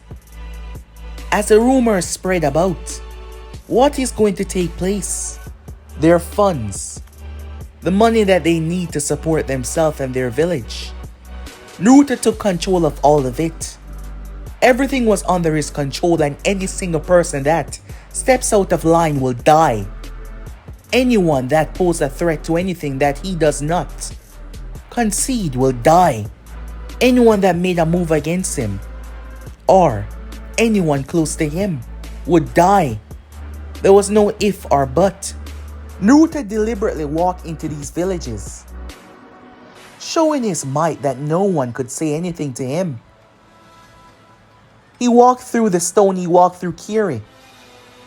As the rumors spread about, what is going to take place? Their funds, the money that they need to support themselves and their village. Naruto took control of all of it. Everything was under his control, and any single person that steps out of line will die. Anyone that poses a threat to anything that he does not concede will die. Anyone that made a move against him, or anyone close to him, would die. There was no if or but. Naruto deliberately walked into these villages, showing his might that no one could say anything to him. He walked through the stone, he walked through Kiri,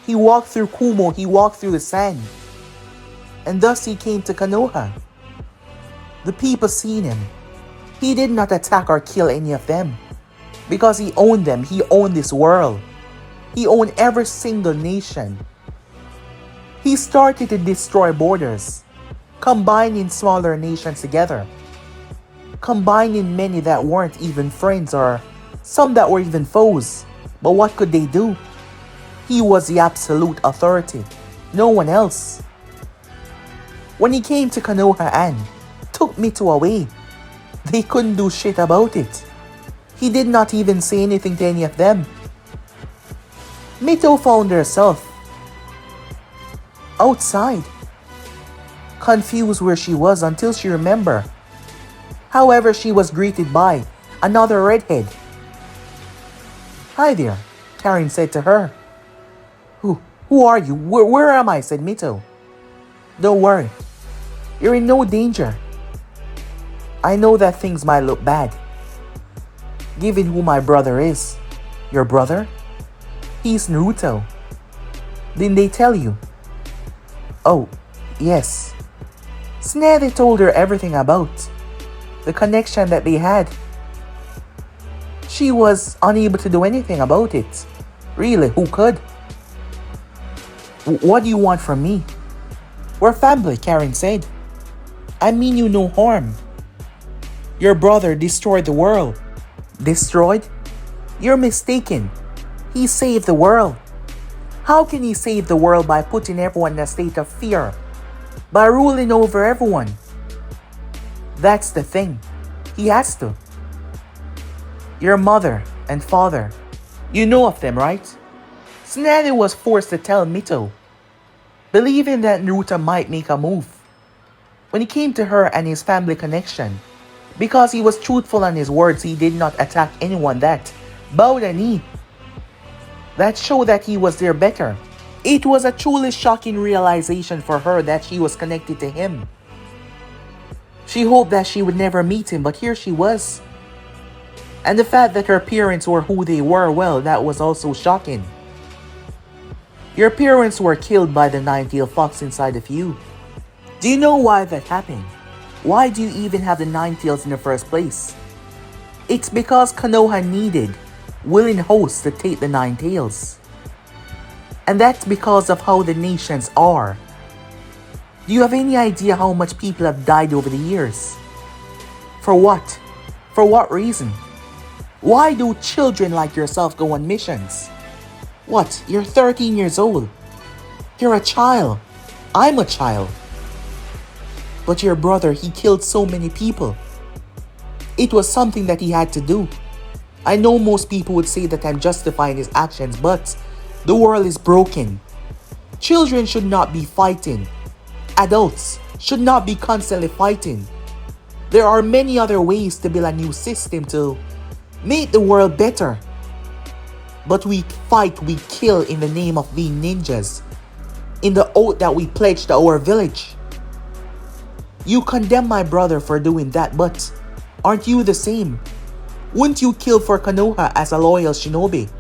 he walked through Kumo, he walked through the sand, and thus he came to Konoha. The people seen him. He did not attack or kill any of them, because he owned them, he owned this world. He owned every single nation. He started to destroy borders, combining smaller nations together, combining many that weren't even friends or some that were even foes. But what could they do? He was the absolute authority, no one else. When he came to Konoha and took Mito away, they couldn't do shit about it. He did not even say anything to any of them. Mito found herself outside, confused where she was until she remembered. However, she was greeted by another redhead. "Hi there," Karin said to her. Who are you? Where am I?" said Mito. "Don't worry. You're in no danger. I know that things might look bad, given who my brother is." "Your brother?" "He's Naruto. Didn't they tell you? Oh, yes. Tsunade told her everything about the connection that they had. She was unable to do anything about it. Really, who could? What do you want from me? We're family, Karin said. I mean you no harm. Your brother destroyed the world. Destroyed? You're mistaken. He saved the world. How can he save the world by putting everyone in a state of fear? By ruling over everyone? That's the thing. He has to. Your mother and father, you know of them, right? Tsunade was forced to tell Mito, believing that Naruto might make a move. When it came to her and his family connection, because he was truthful on his words, he did not attack anyone that bowed a knee. That showed that he was there better. It was a truly shocking realization for her that she was connected to him. She hoped that she would never meet him, but here she was. And the fact that her parents were who they were, well, that was also shocking. Your parents were killed by the nine-tailed fox inside of you. Do you know why that happened? Why do you even have the nine tails in the first place? It's because Konoha needed willing hosts to take the nine tails. And that's because of how the nations are. Do you have any idea how much people have died over the years? For what? For what reason? Why do children like yourself go on missions? What? You're 13 years old. You're a child. I'm a child. But your brother, he killed so many people. It was something that he had to do. I know most people would say that I'm justifying his actions, but the world is broken. Children should not be fighting. Adults should not be constantly fighting. There are many other ways to build a new system to make the world better. But we fight, we kill in the name of being ninjas, in the oath that we pledge to our village. You condemn my brother for doing that, but aren't you the same? Wouldn't you kill for Konoha as a loyal shinobi?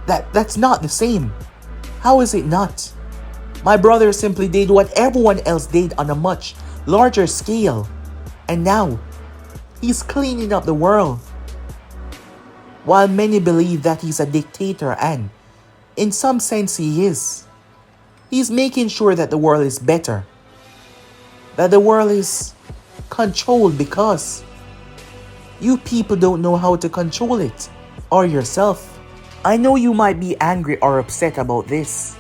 That's not the same. How is it not? My brother simply did what everyone else did on a much larger scale. And now, he's cleaning up the world. While many believe that he's a dictator, and in some sense he is, he's making sure that the world is better. That the world is controlled because you people don't know how to control it, or yourself. I know you might be angry or upset about this.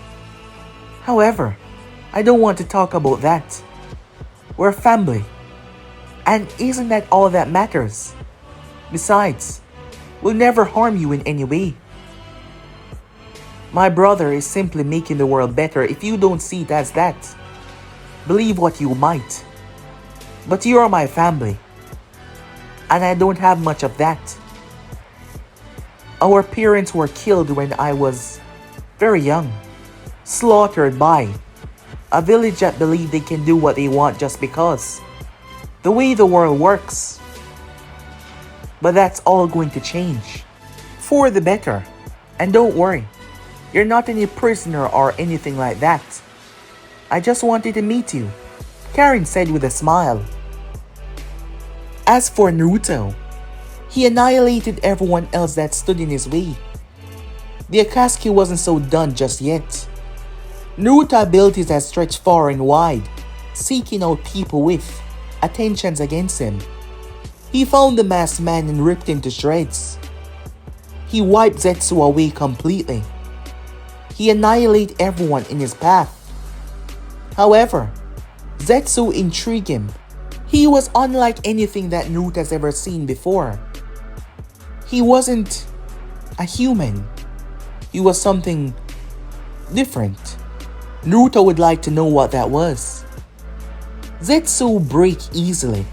However, I don't want to talk about that. We're family. And isn't that all that matters? Besides, we'll never harm you in any way. My brother is simply making the world better. If you don't see it as that, believe what you might. But you are my family. And I don't have much of that. Our parents were killed when I was very young. Slaughtered by a village that believe they can do what they want just because. The way the world works. But that's all going to change. For the better. And don't worry. You're not any prisoner or anything like that. I just wanted to meet you, Karin said with a smile. As for Naruto, he annihilated everyone else that stood in his way. The Akatsuki wasn't so done just yet. Naruto abilities had stretched far and wide, seeking out people with attentions against him. He found the masked man and ripped him to shreds. He wiped Zetsu away completely. He annihilated everyone in his path. However, Zetsu intrigued him. He was unlike anything that Naruto has ever seen before. He wasn't a human. He was something different. Naruto would like to know what that was. Zetsu break easily.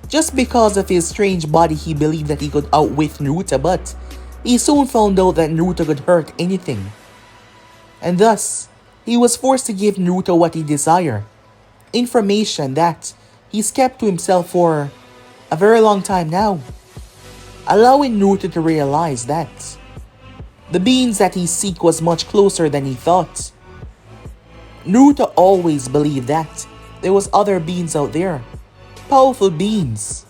Just because of his strange body, he believed that he could outwit Naruto, but he soon found out that Naruto could hurt anything. And thus, he was forced to give Naruto what he desired. Information that he's kept to himself for a very long time now. Allowing Naruto to realize that The beings that he seek was much closer than he thought. Naruto always believed that there was other beings out there, powerful beings,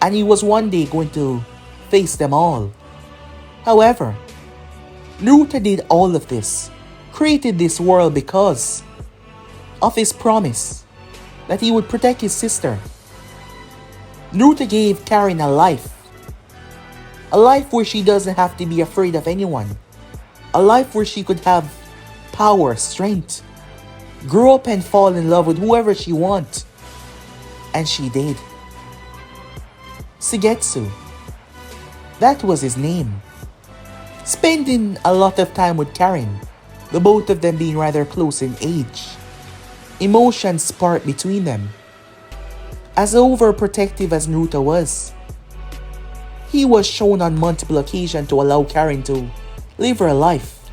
and he was one day going to face them all. However, Naruto did all of this, created this world because of his promise that he would protect his sister. Naruto gave Karin a life where she doesn't have to be afraid of anyone, a life where she could have power, strength, grow up and fall in love with whoever she wants. And she did. Suigetsu, that was his name. Spending a lot of time with Karin, the both of them being rather close in age. Emotions sparked between them. As overprotective as Naruto was, he was shown on multiple occasions to allow Karin to live her life.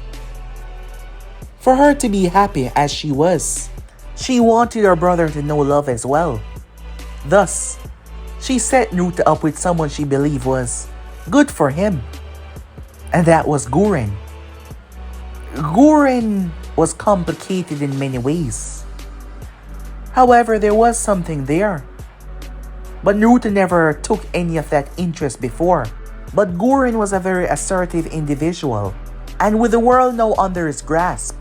For her to be happy as she was, she wanted her brother to know love as well. Thus, she set Naruto up with someone she believed was good for him. And that was Guren. Guren was complicated in many ways. However, there was something there. But Naruto never took any of that interest before. But Guren was a very assertive individual. And with the world now under his grasp,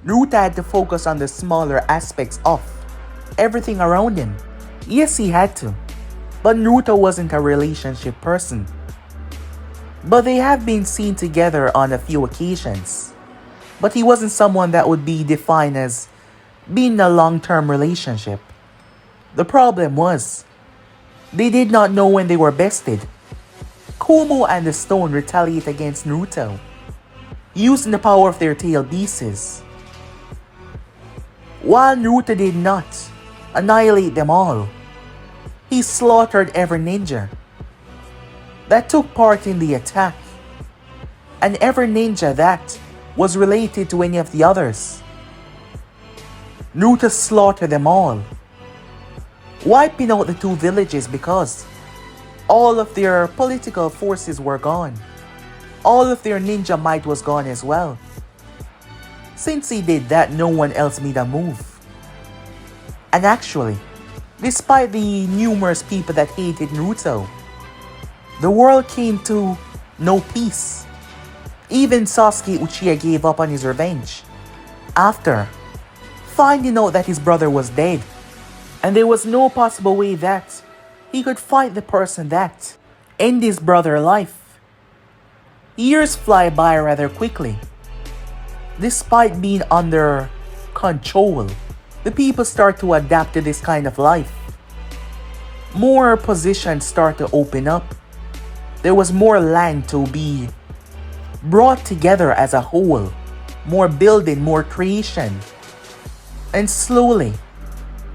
Naruto had to focus on the smaller aspects of everything around him. Yes, he had to. But Naruto wasn't a relationship person. But they have been seen together on a few occasions. But he wasn't someone that would be defined as being in a long-term relationship. The problem was, they did not know when they were bested. Komo and the stone retaliate against Naruto, using the power of their tail beasts. While Naruto did not annihilate them all, he slaughtered every ninja that took part in the attack, and every ninja that was related to any of the others. Naruto slaughtered them all, wiping out the two villages because all of their political forces were gone. All of their ninja might was gone as well. Since he did that, no one else made a move. And actually, despite the numerous people that hated Naruto, the world came to no peace. Even Sasuke Uchiha gave up on his revenge after finding out that his brother was dead, and there was no possible way that he could fight the person that ended his brother's life. Years fly by rather quickly. Despite being under control, the people start to adapt to this kind of life. More positions start to open up. There was more land to be brought together as a whole, more building, more creation. And slowly,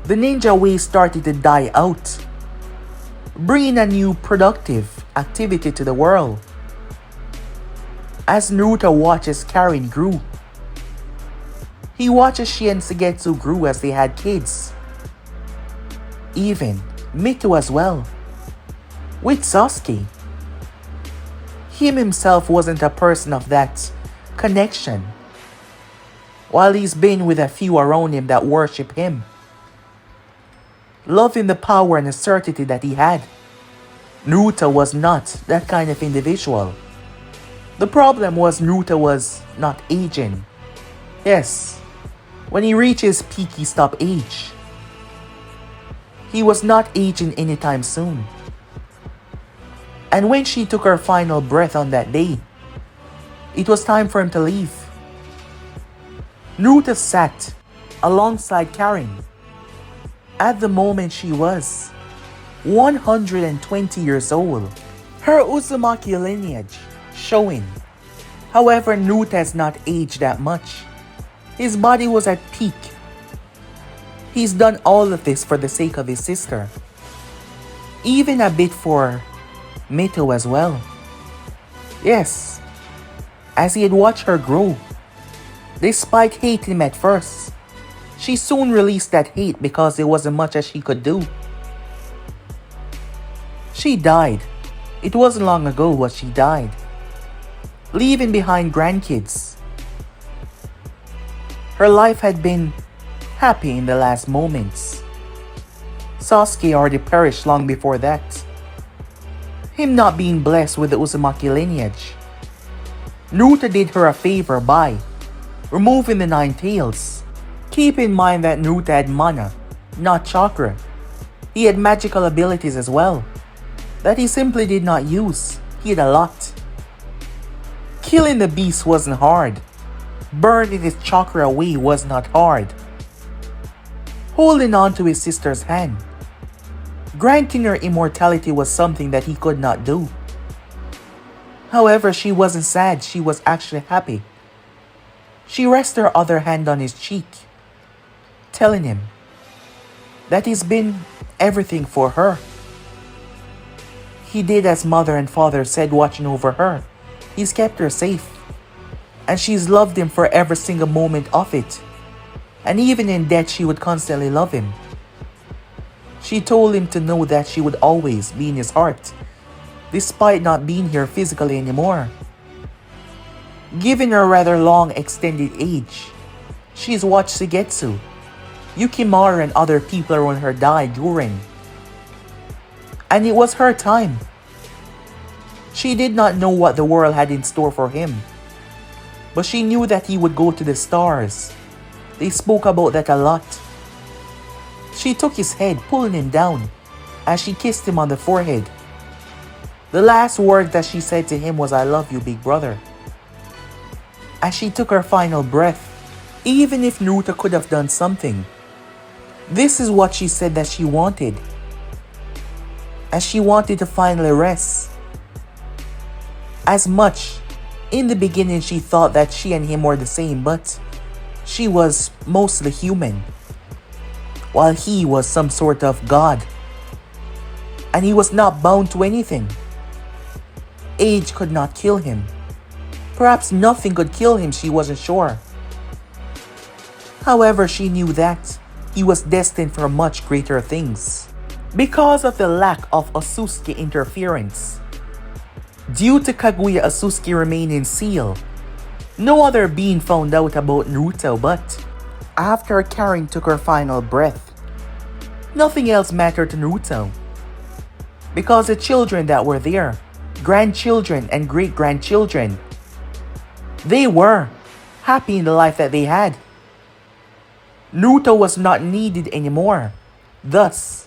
the ninja way started to die out, bringing a new productive activity to the world. As Naruto watches Karin grew, he watches she and Suigetsu grew as they had kids. Even Mito as well. With Sasuke, him himself wasn't a person of that connection, while he's been with a few around him that worship him, loving the power and the certainty that he had. Naruto was not that kind of individual. The problem was Naruto was not aging. Yes, when he reaches peak, he stopped age. He was not aging anytime soon. And when she took her final breath on that day, it was time for him to leave. Naruto sat alongside Karin. At the moment she was 120 years old, her Uzumaki lineage showing. However, Naruto has not aged that much. His body was at peak. He's done all of this for the sake of his sister. Even a bit for Mito as well. Yes, as he had watched her grow. Despite hating him at first, she soon released that hate because there wasn't much as she could do. She died. It wasn't long ago what she died. leaving behind grandkids. Her life had been happy in the last moments. Sasuke already perished long before that. Him not being blessed with the Uzumaki lineage. Naruto did her a favor by removing the 9 tails. Keep in mind that Naruto had mana, not chakra. He had magical abilities as well, that he simply did not use. He had a lot. Killing the beast wasn't hard. Burning his chakra away was not hard. Holding on to his sister's hand, granting her immortality was something that he could not do. However, she wasn't sad, she was actually happy. She rested her other hand on his cheek, telling him that he's been everything for her. He did as mother and father said, watching over her. He's kept her safe, and she's loved him for every single moment of it. And even in death, she would constantly love him. She told him to know that she would always be in his heart, despite not being here physically anymore. Given her rather long extended age, she's watched Suigetsu, Kimimaru and other people around her die Guren. And it was her time. She did not know what the world had in store for him, but she knew that he would go to the stars. They spoke about that a lot. She took his head, pulling him down, as she kissed him on the forehead. The last word that she said to him was, "I love you, big brother." As she took her final breath, even if Naruto could have done something, this is what she said that she wanted. As she wanted to finally rest. As much, in the beginning she thought that she and him were the same, but she was mostly human, while he was some sort of god. And he was not bound to anything. Age could not kill him. Perhaps nothing could kill him, she wasn't sure. However, she knew that he was destined for much greater things. Because of the lack of Akatsuki interference. Due to Kaguya Akatsuki remaining sealed, no other being found out about Naruto, but after Karin took her final breath, nothing else mattered to Naruto. Because the children that were there, grandchildren and great-grandchildren, they were happy in the life that they had. Naruto was not needed anymore. Thus,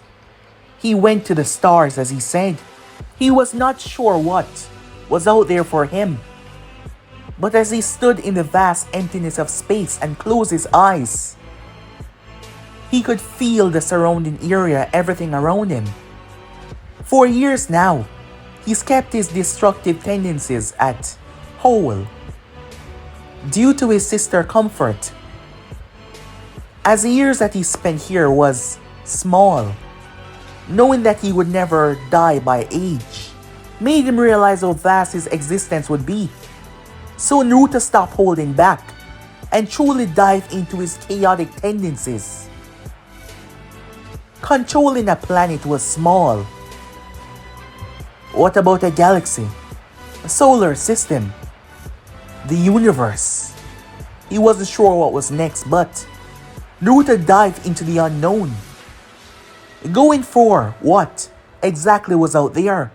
he went to the stars, as he said. He was not sure what was out there for him. But as he stood in the vast emptiness of space and closed his eyes, he could feel the surrounding area, everything around him. For years now, he's kept his destructive tendencies at whole, due to his sister's comfort. As the years that he spent here was small, knowing that he would never die by age, made him realize how vast his existence would be. So Naruto stopped holding back and truly dived into his chaotic tendencies. Controlling a planet was small. What about a galaxy? A solar system? The universe? He wasn't sure what was next, but Naruto dived into the unknown, going for what exactly was out there.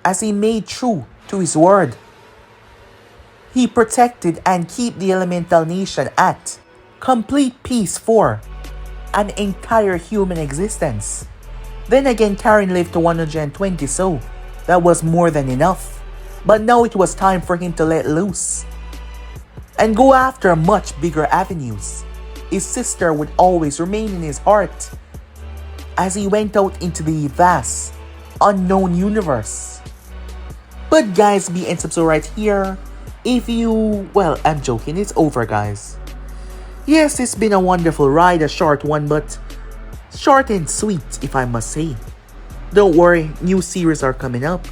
As he made true to his word, he protected and kept the elemental nation at complete peace for an entire human existence. Then again, Karin lived to 120, so that was more than enough. But now it was time for him to let loose and go after much bigger avenues. His sister would always remain in his heart as he went out into the vast, unknown universe. But guys, be and subscribe right here. If you, well, I'm joking, it's over guys. Yes, it's been a wonderful ride, a short one, but short and sweet if I must say. Don't worry, new series are coming up,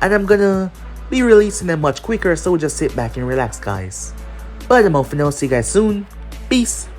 and I'm gonna be releasing them much quicker, so just sit back and relax guys. But I'm out for now, see you guys soon. Peace.